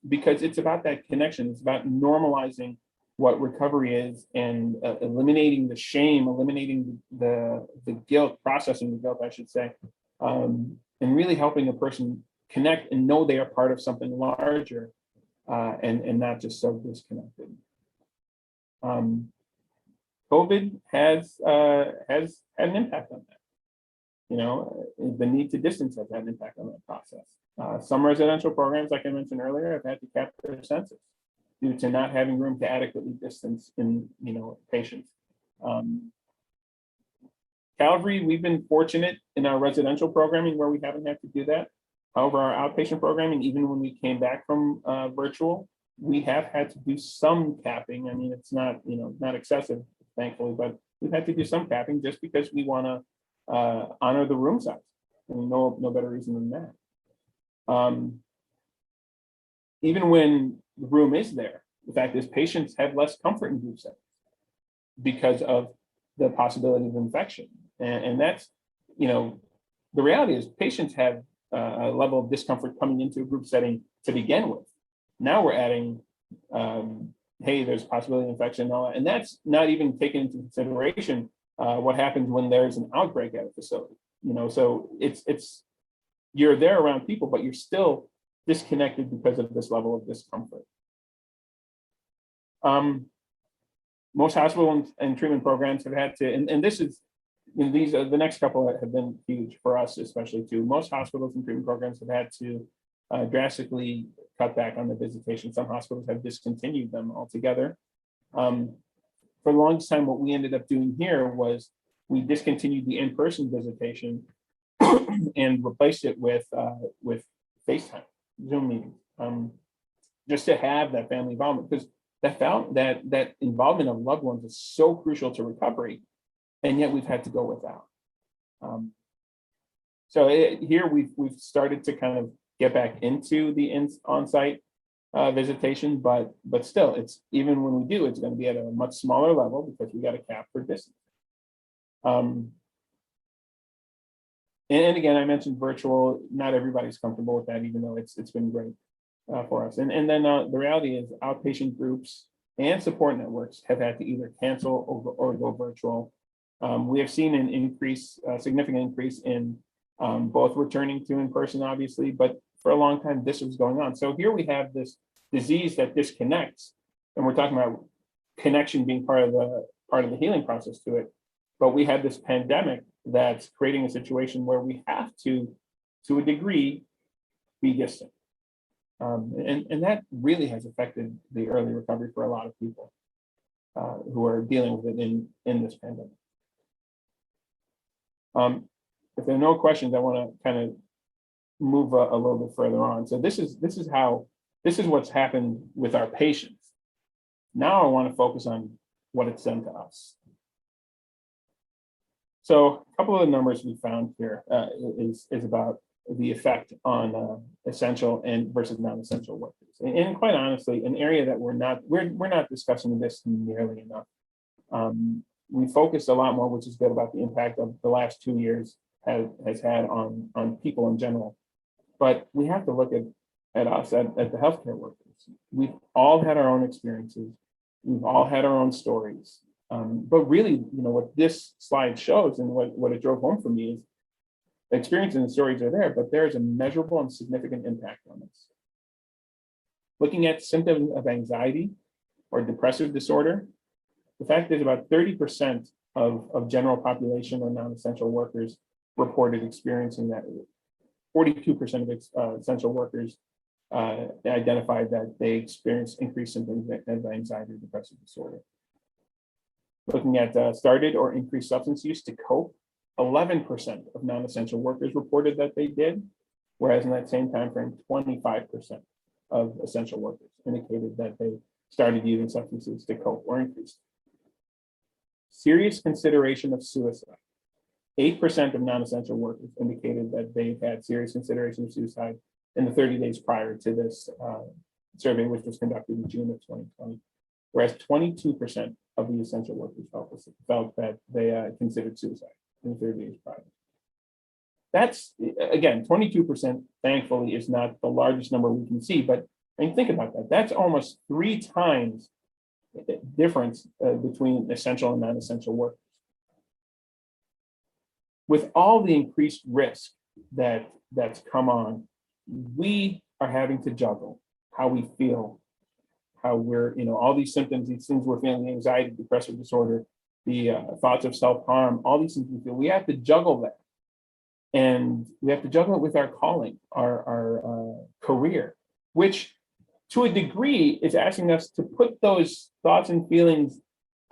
S2: because it's about that connection. It's about normalizing what recovery is and eliminating the shame, eliminating the guilt, processing the guilt, I should say, and really helping a person connect and know they are part of something larger, and not just so disconnected. COVID has had an impact on that. You know, the need to distance has had an impact on that process. Some residential programs, like I mentioned earlier, have had to cap their census due to not having room to adequately distance in, patients. Calvary, we've been fortunate in our residential programming where we haven't had to do that. However, our outpatient programming, even when we came back from virtual, we have had to do some capping. I mean, it's not, not excessive, thankfully, but we've had to do some capping just because we want to honor the room size. I mean, no better reason than that. Even when the room is there, the fact is patients have less comfort in group settings because of the possibility of infection. And that's, the reality is patients have a level of discomfort coming into a group setting to begin with. Now we're adding, hey, there's a possibility of infection and all that. And that's not even taken into consideration what happens when there's an outbreak at a facility. So it's you're there around people, but you're still disconnected because of this level of discomfort. Most hospital and treatment programs have had to, and this is, these are the next couple that have been huge for us, especially too. Most hospitals and treatment programs have had to drastically cut back on the visitation. Some hospitals have discontinued them altogether. For the longest time, what we ended up doing here was we discontinued the in-person visitation and replaced it with FaceTime, Zoom meetings, just to have that family involvement, because that involvement of loved ones is so crucial to recovery, and yet we've had to go without. Here we've started to kind of get back into the on-site visitation, but still, it's even when we do, it's going to be at a much smaller level because we got a cap for distance. And again, I mentioned virtual. Not everybody's comfortable with that, even though it's been great for us. And then the reality is, outpatient groups and support networks have had to either cancel or go virtual. We have seen a significant increase in both returning to in-person, obviously, but for a long time, this was going on. So here we have this disease that disconnects, and we're talking about connection being part of the healing process to it. But we have this pandemic that's creating a situation where we have to a degree, be distant. And that really has affected the early recovery for a lot of people who are dealing with it in this pandemic. If there are no questions, I want to kind of move a little bit further on. So this is what's happened with our patients. Now I want to focus on what it's done to us. So a couple of the numbers we found here is about the effect on essential and versus non-essential workers. And quite honestly, an area that we're not discussing this nearly enough. We focused a lot more, which is good, about the impact of the last 2 years has had on people in general. But we have to look at us, at the healthcare workers. We've all had our own experiences. We've all had our own stories. But really, what this slide shows and what it drove home for me is the experience and the stories are there, but there's a measurable and significant impact on us. Looking at symptoms of anxiety or depressive disorder, the fact is about 30% of general population or non-essential workers reported experiencing that. 42% of essential workers identified that they experienced increased symptoms of anxiety or depressive disorder. Looking at started or increased substance use to cope, 11% of non-essential workers reported that they did, whereas in that same time frame, 25% of essential workers indicated that they started using substances to cope or increase. Serious consideration of suicide. 8% of non-essential workers indicated that they've had serious consideration of suicide in the 30 days prior to this survey, which was conducted in June of 2020, whereas 22% of the essential workers felt that they considered suicide in the 30 days prior. That's, again, 22%, thankfully, is not the largest number we can see, but I mean, think about that. That's almost 3 times the difference between essential and non-essential workers. With all the increased risk that's come on, we are having to juggle how we feel, how we're, all these symptoms, these things we're feeling, anxiety, depressive disorder, the thoughts of self-harm, all these things we feel, we have to juggle that. And we have to juggle it with our calling, our career, which to a degree is asking us to put those thoughts and feelings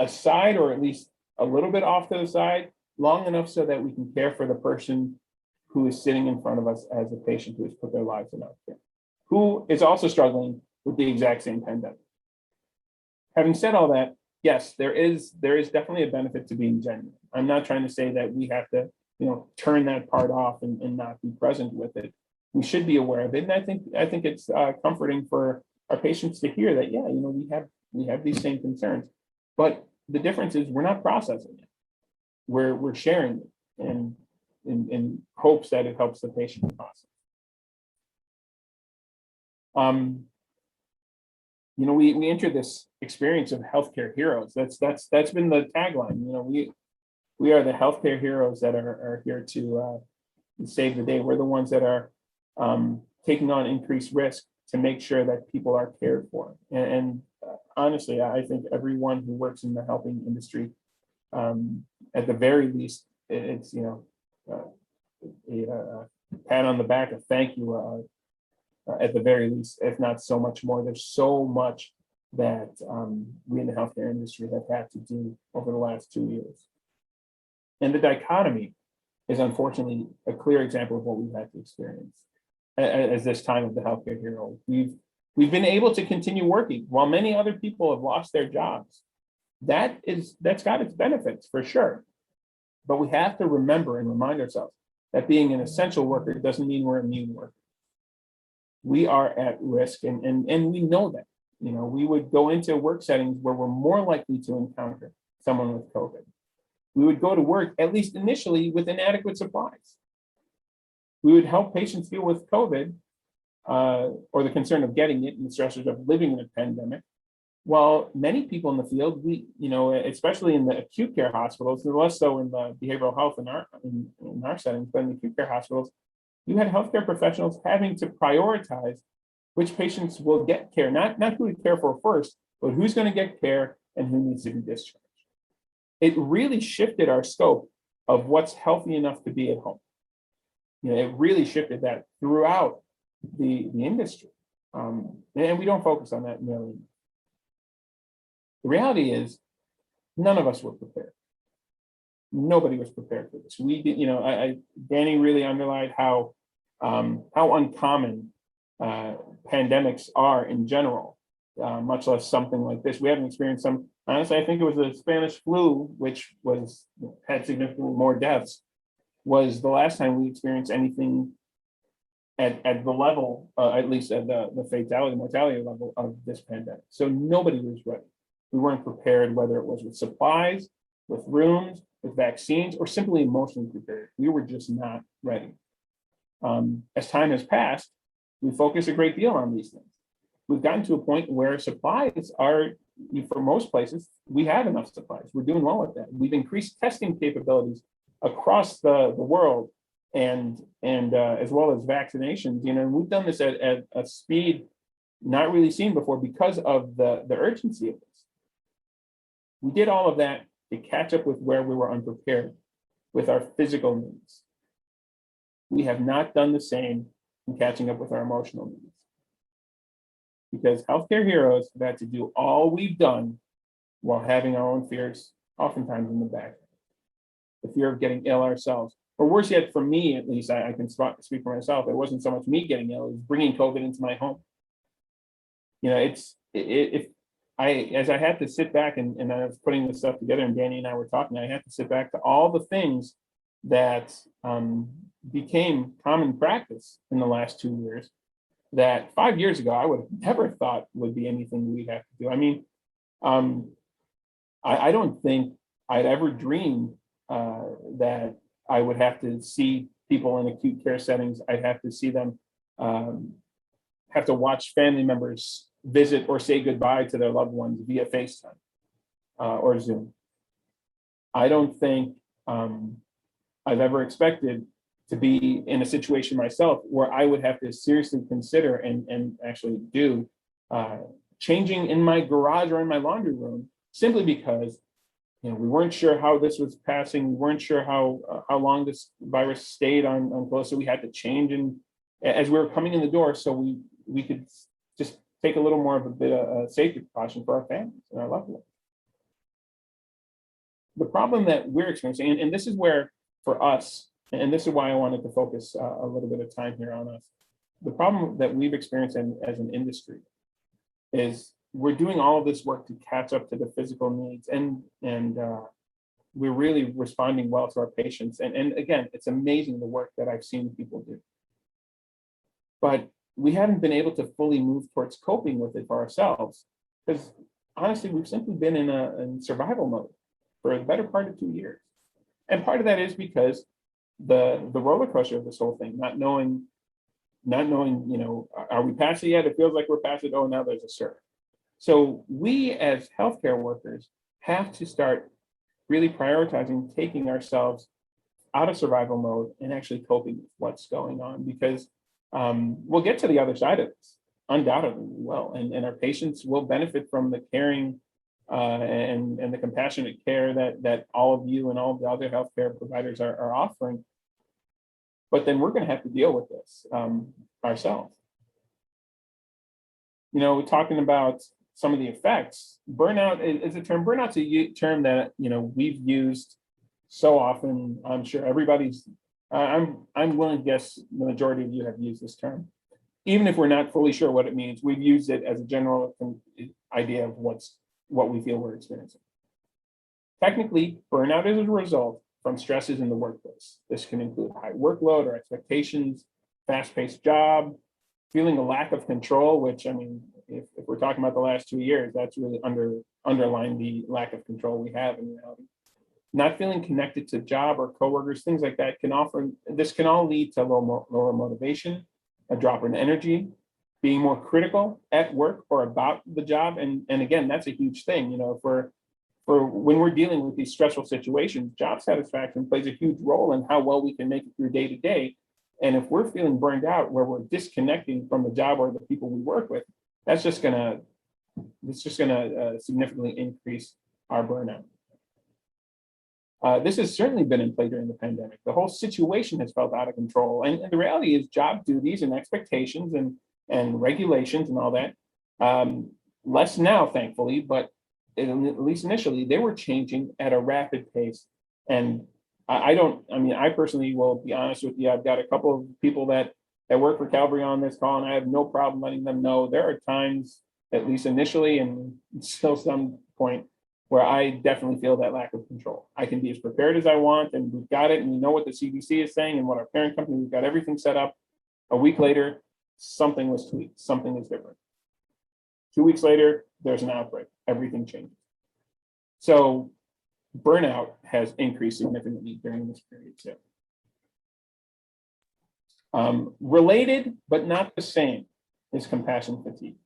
S2: aside, or at least a little bit off to the side, long enough so that we can care for the person who is sitting in front of us as a patient who has put their lives in our care, who is also struggling with the exact same pandemic. Having said all that, yes, there is definitely a benefit to being genuine. I'm not trying to say that we have to, turn that part off and not be present with it. We should be aware of it, and I think it's comforting for our patients to hear that, yeah, we have these same concerns, but the difference is we're not processing it. We're sharing it and in hopes that it helps the patient process. We entered this experience of healthcare heroes. That's been the tagline. We are the healthcare heroes that are here to save the day. We're the ones that are taking on increased risk to make sure that people are cared for. And honestly, I think everyone who works in the helping industry, at the very least, it's a pat on the back, a thank you, at the very least, if not so much more. There's so much that we in the healthcare industry have had to do over the last 2 years. And the dichotomy is unfortunately a clear example of what we've had to experience as this time of the healthcare hero. We've been able to continue working while many other people have lost their jobs. That's got its benefits for sure. But we have to remember and remind ourselves that being an essential worker doesn't mean we're immune workers. We are at risk, and we know that. We would go into work settings where we're more likely to encounter someone with COVID. We would go to work, at least initially, with inadequate supplies. We would help patients deal with COVID or the concern of getting it and the stressors of living in a pandemic. While many people in the field, especially in the acute care hospitals, and less so in the behavioral health in our settings, but in the acute care hospitals, you had healthcare professionals having to prioritize which patients will get care, not who to care for first, but who's going to get care and who needs to be discharged. It really shifted our scope of what's healthy enough to be at home. It really shifted that throughout the industry. And we don't focus on that nearly enough. The reality is, none of us were prepared. Nobody was prepared for this. We did, Danny really underlined how uncommon pandemics are in general, much less something like this. We haven't experienced some. Honestly, I think it was the Spanish flu, which had significantly more deaths, was the last time we experienced anything at the level, at least at the fatality, mortality level of this pandemic. So nobody was ready. We weren't prepared, whether it was with supplies, with rooms, with vaccines, or simply emotionally prepared. We were just not ready. As time has passed, we focus a great deal on these things. We've gotten to a point where supplies are, for most places, we have enough supplies. We're doing well with that. We've increased testing capabilities across the world, and as well as vaccinations. And we've done this at a speed not really seen before because of the urgency of this. We did all of that to catch up with where we were unprepared with our physical needs. We have not done the same in catching up with our emotional needs. Because healthcare heroes have had to do all we've done while having our own fears oftentimes in the back. The fear of getting ill ourselves. Or worse yet, for me at least, I can speak for myself, it wasn't so much me getting ill, it was bringing COVID into my home. As I had to sit back and I was putting this stuff together, and Danny and I were talking, I had to sit back to all the things that became common practice in the last 2 years that 5 years ago I would have never thought would be anything we'd have to do. I mean, I don't think I'd ever dreamed that I would have to see people in acute care settings. I'd have to see them have to watch family members visit or say goodbye to their loved ones via FaceTime or Zoom. I don't think I've ever expected to be in a situation myself where I would have to seriously consider and actually do changing in my garage or in my laundry room, simply because we weren't sure how this was passing. We weren't sure how long this virus stayed on clothes. So we had to change and as we were coming in the door, so we could just take a little more of a bit of safety precaution for our families and our loved ones. The problem that we're experiencing, and this is where for us, and this is why I wanted to focus a little bit of time here on us, the problem that we've experienced as an industry is we're doing all of this work to catch up to the physical needs, and we're really responding well to our patients. And again, it's amazing the work that I've seen people do. But we haven't been able to fully move towards coping with it for ourselves, because honestly, we've simply been in survival mode for the better part of 2 years. And part of that is because the roller coaster of this whole thing, not knowing, are we past it yet? It feels like we're past it. Oh, now there's a surge. So we as healthcare workers have to start really prioritizing taking ourselves out of survival mode and actually coping with what's going on, because we'll get to the other side of this, undoubtedly we will, and our patients will benefit from the caring and the compassionate care that all of you and all of the other healthcare providers are offering. But then we're going to have to deal with this ourselves. Talking about some of the effects, burnout is a term. Burnout's a term that we've used so often. I'm sure everybody's. I'm willing to guess the majority of you have used this term, even if we're not fully sure what it means. We've used it as a general idea of what we feel we're experiencing. Technically, burnout is a result from stresses in the workplace. This can include high workload or expectations, fast-paced job, feeling a lack of control, which, I mean, if we're talking about the last 2 years, that's really underlying the lack of control we have in reality. Not feeling connected to job or coworkers, things like that can all lead to lower motivation, a drop in energy, being more critical at work or about the job. And again, that's a huge thing. For when we're dealing with these stressful situations, job satisfaction plays a huge role in how well we can make it through day to day. And if we're feeling burned out, where we're disconnecting from the job or the people we work with, that's just gonna significantly increase our burnout. This has certainly been in play during the pandemic. The whole situation has felt out of control. And the reality is job duties and expectations and regulations and all that, less now, thankfully, but at least initially, they were changing at a rapid pace. And I personally will be honest with you, I've got a couple of people that work for Calvary on this call, and I have no problem letting them know there are times, at least initially and still some point, where I definitely feel that lack of control. I can be as prepared as I want, and we've got it, and we know what the CDC is saying and what our parent company, we've got everything set up. A week later, something was tweaked, something is different. 2 weeks later, there's an outbreak, everything changes. So burnout has increased significantly during this period too. Related, but not the same, is compassion fatigue.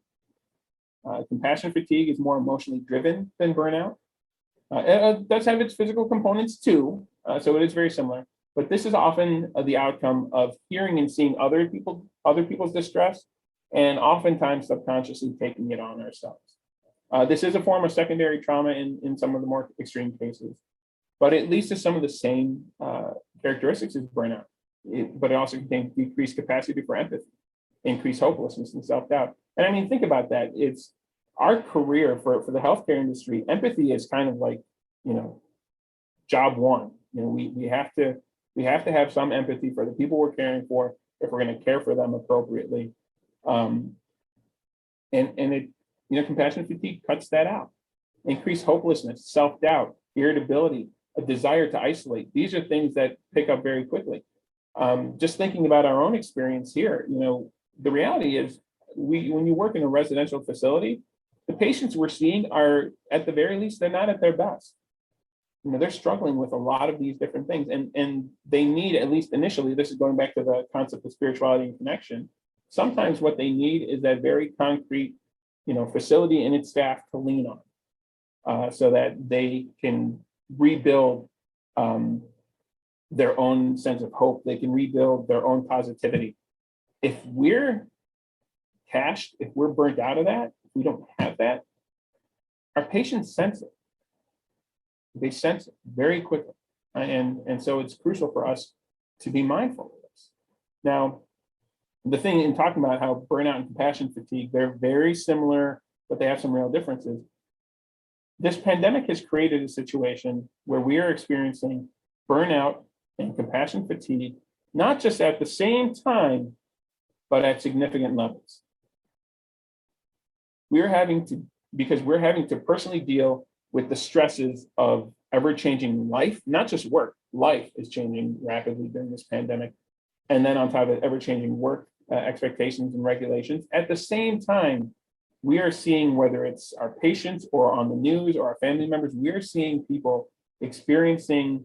S2: Compassion fatigue is more emotionally driven than burnout. It does have its physical components too, so it is very similar. But this is often the outcome of hearing and seeing other people's distress, and oftentimes subconsciously taking it on ourselves. This is a form of secondary trauma in some of the more extreme cases, but it leads to some of the same characteristics as burnout. But it also contains decreased capacity for empathy, increased hopelessness and self-doubt. And I mean, think about that. It's our career for the healthcare industry. Empathy is kind of like, job one. We have to have some empathy for the people we're caring for if we're going to care for them appropriately. And compassion fatigue cuts that out. Increased hopelessness, self-doubt, irritability, a desire to isolate. These are things that pick up very quickly. Just thinking about our own experience here, the reality is when you work in a residential facility, the patients we're seeing are, at the very least, they're not at their best. They're struggling with a lot of these different things, and they need, at least initially, this is going back to the concept of spirituality and connection. Sometimes what they need is that very concrete, facility and its staff to lean on, so that they can rebuild their own sense of hope. They can rebuild their own positivity. If we're cashed, if we're burnt out of that, if we don't have that, our patients sense it. They sense it very quickly. And so it's crucial for us to be mindful of this. Now, the thing in talking about how burnout and compassion fatigue, they're very similar, but they have some real differences. This pandemic has created a situation where we are experiencing burnout and compassion fatigue, not just at the same time, but at significant levels. Because we're having to personally deal with the stresses of ever-changing life, not just work. Life is changing rapidly during this pandemic. And then on top of it, ever-changing work expectations and regulations. At the same time, we are seeing, whether it's our patients or on the news or our family members, we are seeing people experiencing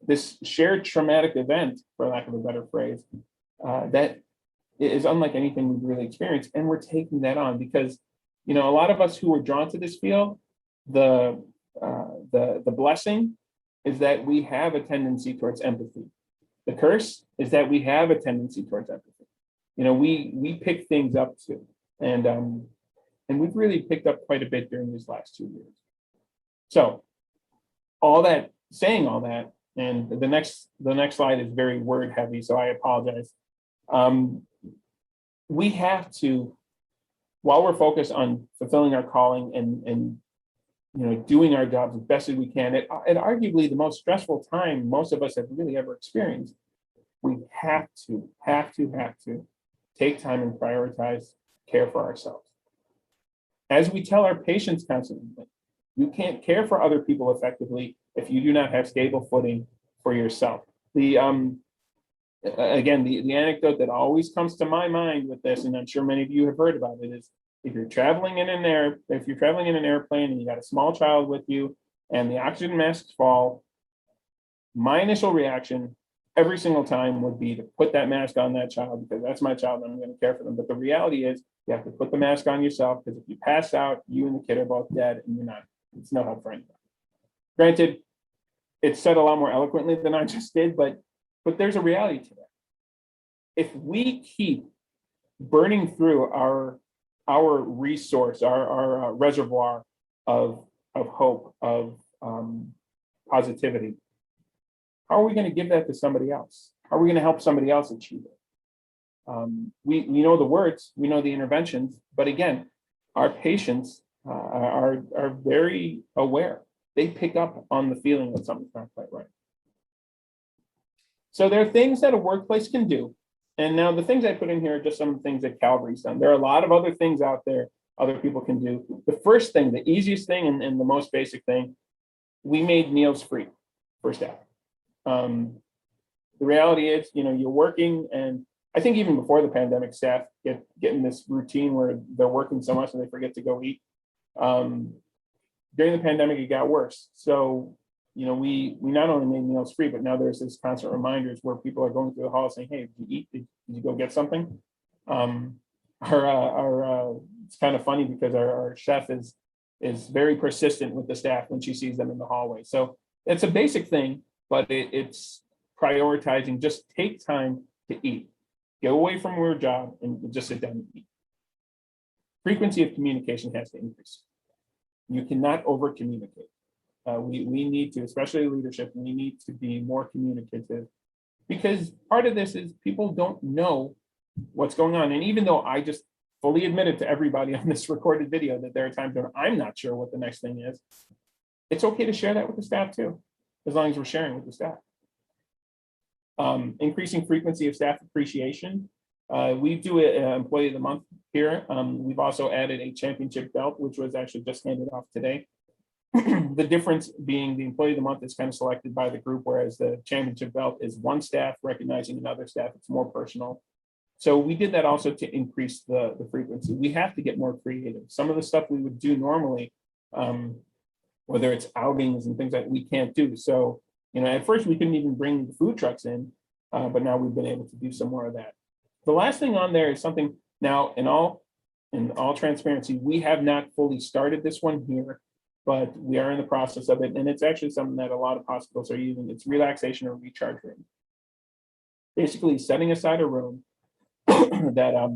S2: this shared traumatic event, for lack of a better phrase, that is unlike anything we've really experienced. And we're taking that on because, a lot of us who are drawn to this field, the blessing is that we have a tendency towards empathy. The curse is that we have a tendency towards empathy. We pick things up too, and we've really picked up quite a bit during these last 2 years. So, saying all that, and the next slide is very word heavy, so I apologize. We have to, while we're focused on fulfilling our calling and doing our jobs as best as we can, at arguably the most stressful time most of us have really ever experienced, we have to take time and prioritize care for ourselves. As we tell our patients constantly, you can't care for other people effectively if you do not have stable footing for yourself. The anecdote that always comes to my mind with this, and I'm sure many of you have heard about it, is if you're traveling in an airplane and you got a small child with you and the oxygen masks fall, my initial reaction every single time would be to put that mask on that child because that's my child and I'm going to care for them. But the reality is you have to put the mask on yourself because if you pass out, you and the kid are both dead and it's no help for anybody. Granted, it's said a lot more eloquently than I just did, but there's a reality to that. If we keep burning through our resource, our reservoir of hope, of positivity, how are we going to give that to somebody else? How are we going to help somebody else achieve it? We know the words, we know the interventions, but again, our patients are very aware. They pick up on the feeling that something's not quite right. So there are things that a workplace can do. And now the things I put in here are just some of the things that Calvary's done. There are a lot of other things out there other people can do. The first thing, the easiest thing and the most basic thing, we made meals free for staff. The reality is, you're working, and I think even before the pandemic, staff get in this routine where they're working so much and they forget to go eat. During the pandemic, it got worse. So, we not only made meals free, but now there's this constant reminders where people are going through the hall saying, "Hey, did you eat? Did you go get something?" It's kind of funny because our chef is very persistent with the staff when she sees them in the hallway. So it's a basic thing, but it's prioritizing. Just take time to eat. Get away from your job and just sit down and eat. Frequency of communication has to increase. You cannot over communicate. We need to, especially leadership, we need to be more communicative because part of this is people don't know what's going on. And even though I just fully admitted to everybody on this recorded video that there are times when I'm not sure what the next thing is, it's okay to share that with the staff too, as long as we're sharing with the staff. Increasing frequency of staff appreciation. We do an employee of the month here. We've also added a championship belt, which was actually just handed off today. The difference being the employee of the month is kind of selected by the group, whereas the championship belt is one staff recognizing another staff. It's more personal. So we did that also to increase the frequency. We have to get more creative. Some of the stuff we would do normally, whether it's outings and things that we can't do. So, at first we couldn't even bring the food trucks in, but now we've been able to do some more of that. The last thing on there is something now in all transparency, we have not fully started this one here, but we are in the process of it. And it's actually something that a lot of hospitals are using. It's relaxation or recharge room. Basically setting aside a room that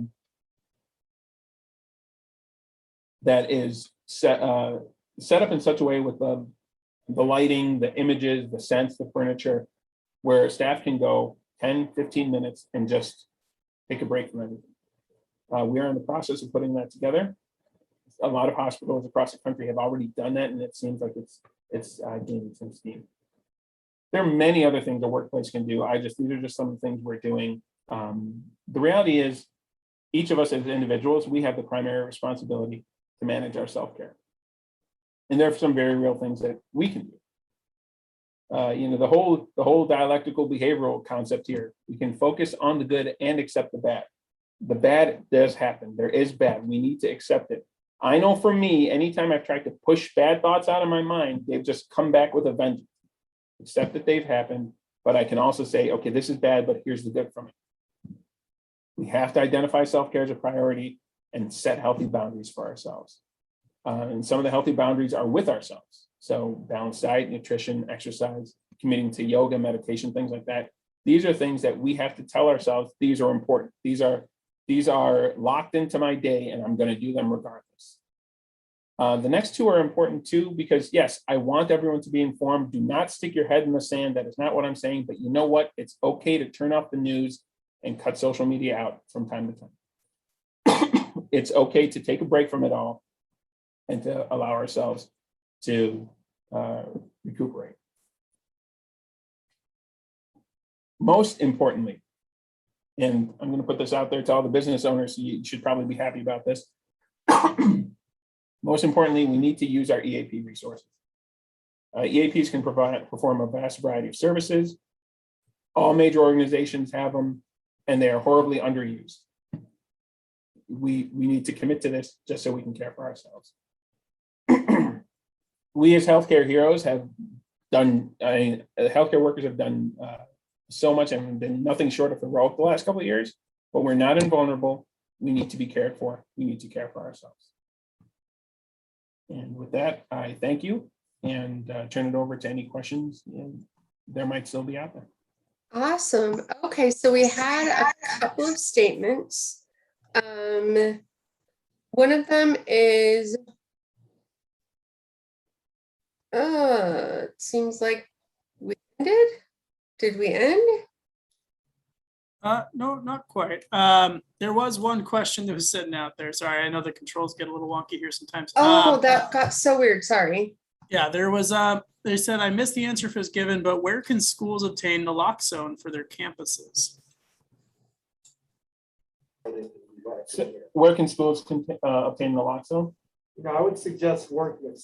S2: is set up in such a way with the lighting, the images, the scents, the furniture, where staff can go 10, 15 minutes and just take a break from everything. We are in the process of putting that together. A lot of hospitals across the country have already done that, and it seems like it's gaining some steam. There are many other things a workplace can do. These are just some of the things we're doing. The reality is, each of us as individuals, we have the primary responsibility to manage our self-care. And there are some very real things that we can do. The whole dialectical behavioral concept here, we can focus on the good and accept the bad. The bad does happen. There is bad. We need to accept it. I know for me, anytime I've tried to push bad thoughts out of my mind, they've just come back with a vengeance. Accept that they've happened, but I can also say, okay, this is bad, but here's the good from it. We have to identify self-care as a priority and set healthy boundaries for ourselves. And some of the healthy boundaries are with ourselves. So balanced diet, nutrition, exercise, committing to yoga, meditation, things like that. These are things that we have to tell ourselves, these are important. These are locked into my day and I'm going to do them regardless. The next two are important too, because yes, I want everyone to be informed. Do not stick your head in the sand. That is not what I'm saying, but you know what? It's okay to turn off the news and cut social media out from time to time. It's okay to take a break from it all and to allow ourselves to recuperate. Most importantly, and I'm going to put this out there to all the business owners, so you should probably be happy about this. Most importantly, we need to use our EAP resources. EAPs can perform a vast variety of services. All major organizations have them, and they are horribly underused. We need to commit to this just so we can care for ourselves. We as healthcare heroes have done, healthcare workers have done so much and been nothing short of heroic the last couple of years, but we're not invulnerable. We need to be cared for. We need to care for ourselves. And with that, I thank you and turn it over to any questions there might still be out there.
S4: Awesome. Okay, so we had a couple of statements. One of them is, it seems like we ended. Did we end?
S1: No, not quite. There was one question that was sitting out there. Sorry, I know the controls get a little wonky here sometimes.
S4: Oh, that got so weird. Sorry.
S1: Yeah, there was, they said, I missed the answer if it was given, but where can schools obtain naloxone for their campuses?
S2: So where can schools obtain naloxone?
S3: I would suggest working with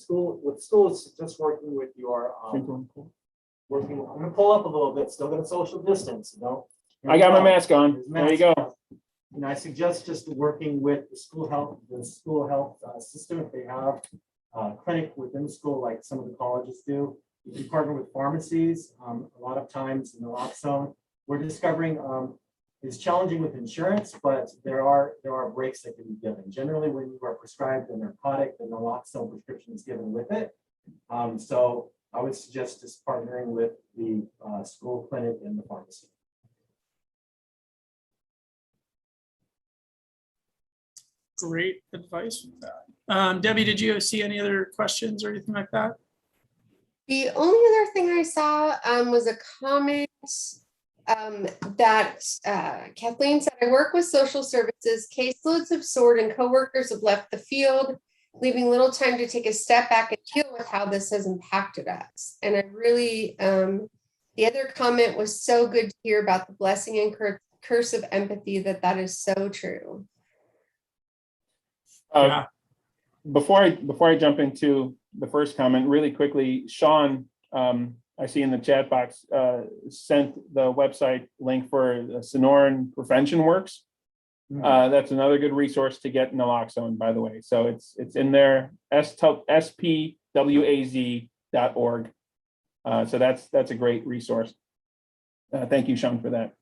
S3: schools, just working with your, I'm gonna pull up a little bit, still gonna social distance,
S2: I got my mask on. There you go.
S3: I suggest just working with the school health system if they have a clinic within the school, like some of the colleges do. You can partner with pharmacies. A lot of times naloxone, we're discovering is challenging with insurance, but there are breaks that can be given. Generally, when you are prescribed a narcotic, the naloxone prescription is given with it. So I would suggest just partnering with the school clinic and the pharmacy.
S1: Great advice with that. Debbie, did you see any other questions or anything like that?
S4: The only other thing I saw was a comment that Kathleen said, I work with social services, caseloads have soared and coworkers have left the field, leaving little time to take a step back and deal with how this has impacted us. And I really, the other comment was so good to hear about the blessing and curse of empathy, that is so true.
S1: Yeah.
S2: Before I jump into the first comment really quickly. Sean, I see in the chat box, sent the website link for Sonoran Prevention Works. That's another good resource to get naloxone, by the way. So it's in there, spwaz.org. So that's a great resource. Thank you, Sean, for that.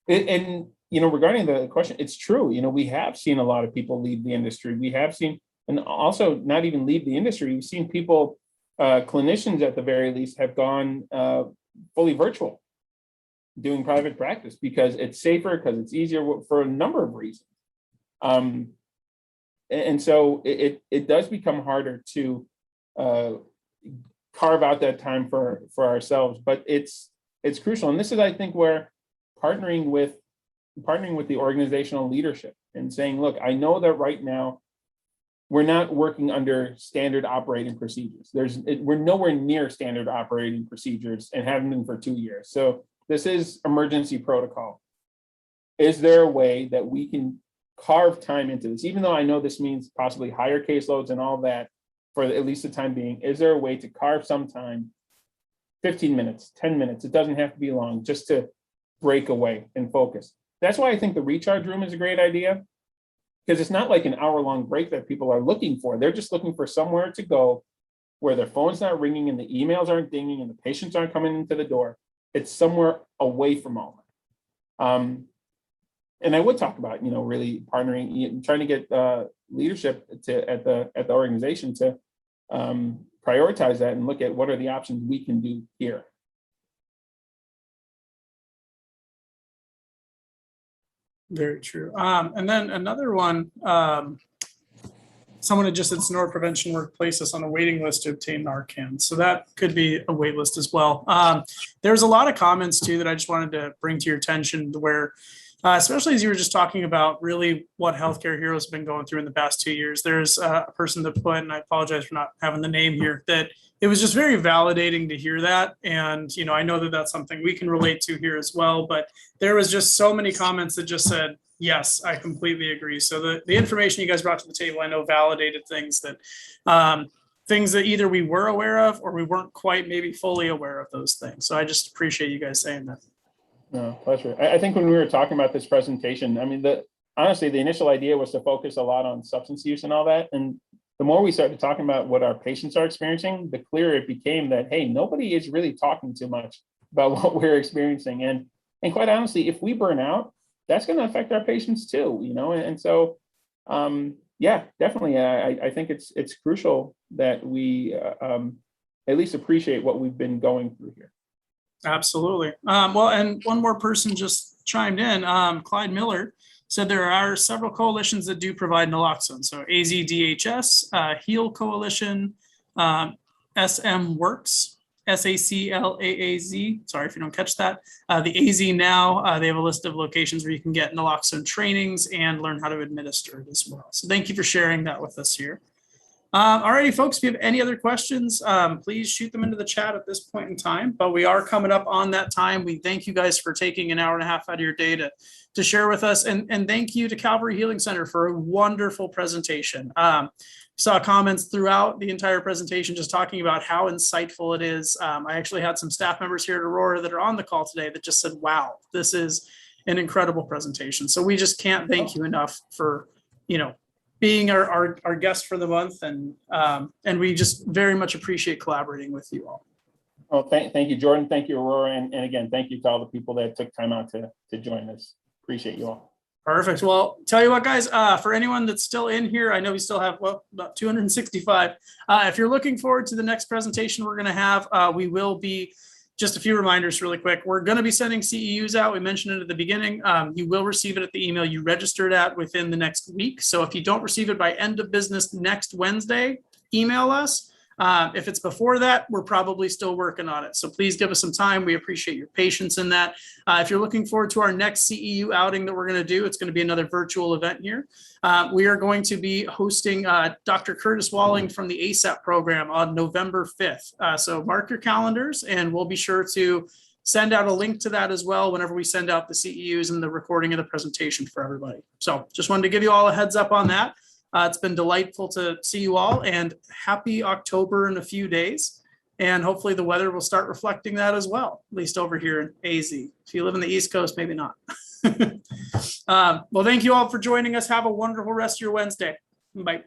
S2: And regarding the question, it's true. We have seen a lot of people leave the industry. We have seen, and also not even leave the industry. We've seen people, clinicians at the very least, have gone fully virtual, doing private practice because it's safer, because it's easier for a number of reasons. And so it does become harder to carve out that time for ourselves, but it's crucial. And this is, I think, where partnering with the organizational leadership and saying, look, I know that right now we're not working under standard operating procedures. We're nowhere near standard operating procedures and haven't been for 2 years. So this is emergency protocol. Is there a way that we can carve time into this? Even though I know this means possibly higher caseloads and all that for at least the time being, is there a way to carve some time, 15 minutes, 10 minutes, it doesn't have to be long, just to break away and focus. That's why I think the recharge room is a great idea, because it's not like an hour-long break that people are looking for. They're just looking for somewhere to go where their phone's not ringing and the emails aren't dinging and the patients aren't coming into the door. It's somewhere away from all that. And I would talk about, really partnering, trying to get leadership at the organization to prioritize that and look at what are the options we can do here.
S1: Very true. And then another one, someone had just said Sonora Prevention Work placed us on a waiting list to obtain Narcan. So that could be a wait list as well. There's a lot of comments too that I just wanted to bring to your attention, where especially as you were just talking about really what healthcare heroes have been going through in the past 2 years. There's a person that put, and I apologize for not having the name here, that it was just very validating to hear that. And, I know that that's something we can relate to here as well, but there was just so many comments that just said, yes, I completely agree. So the information you guys brought to the table, I know validated things that either we were aware of or we weren't quite maybe fully aware of those things. So I just appreciate you guys saying that.
S2: No, pleasure. I think when we were talking about this presentation, I mean, honestly, the initial idea was to focus a lot on substance use and all that. And the more we started talking about what our patients are experiencing, the clearer it became that, hey, nobody is really talking too much about what we're experiencing. And quite honestly, if we burn out, that's going to affect our patients too, And so, yeah, definitely. I think it's crucial that we at least appreciate what we've been going through here.
S1: Absolutely. Well, and one more person just chimed in. Clyde Miller said there are several coalitions that do provide naloxone. So AZDHS, HEAL Coalition, SM Works, SACLAAZ. Sorry if you don't catch that. The AZ Now, they have a list of locations where you can get naloxone trainings and learn how to administer it as well. So thank you for sharing that with us here. All righty, folks, if you have any other questions, please shoot them into the chat at this point in time, but we are coming up on that time. We thank you guys for taking an hour and a half out of your day to share with us. And thank you to Calvary Healing Center for a wonderful presentation. Saw comments throughout the entire presentation just talking about how insightful it is. I actually had some staff members here at Aurora that are on the call today that just said, wow, this is an incredible presentation. So we just can't thank you enough for, being our guest for the month, and we just very much appreciate collaborating with you all.
S2: Well, thank you, Jordan. Thank you, Aurora. And again, thank you to all the people that took time out to join us. Appreciate you all.
S1: Perfect. Well, tell you what, guys, for anyone that's still in here, I know we still have, about 265. If you're looking forward to the next presentation we're going to have, we will be, just a few reminders really quick. We're going to be sending CEUs out. We mentioned it at the beginning. You will receive it at the email you registered at within the next week. So if you don't receive it by end of business next Wednesday, email us. If it's before that, we're probably still working on it. So please give us some time. We appreciate your patience in that. If you're looking forward to our next CEU outing that we're going to do, it's going to be another virtual event here. We are going to be hosting Dr. Curtis Walling from the ASAP program on November 5th. So mark your calendars, and we'll be sure to send out a link to that as well whenever we send out the CEUs and the recording of the presentation for everybody. So just wanted to give you all a heads up on that. It's been delightful to see you all, and happy October in a few days. And hopefully the weather will start reflecting that as well, at least over here in AZ. If you live in the East Coast, maybe not. Well, thank you all for joining us. Have a wonderful rest of your Wednesday. Bye.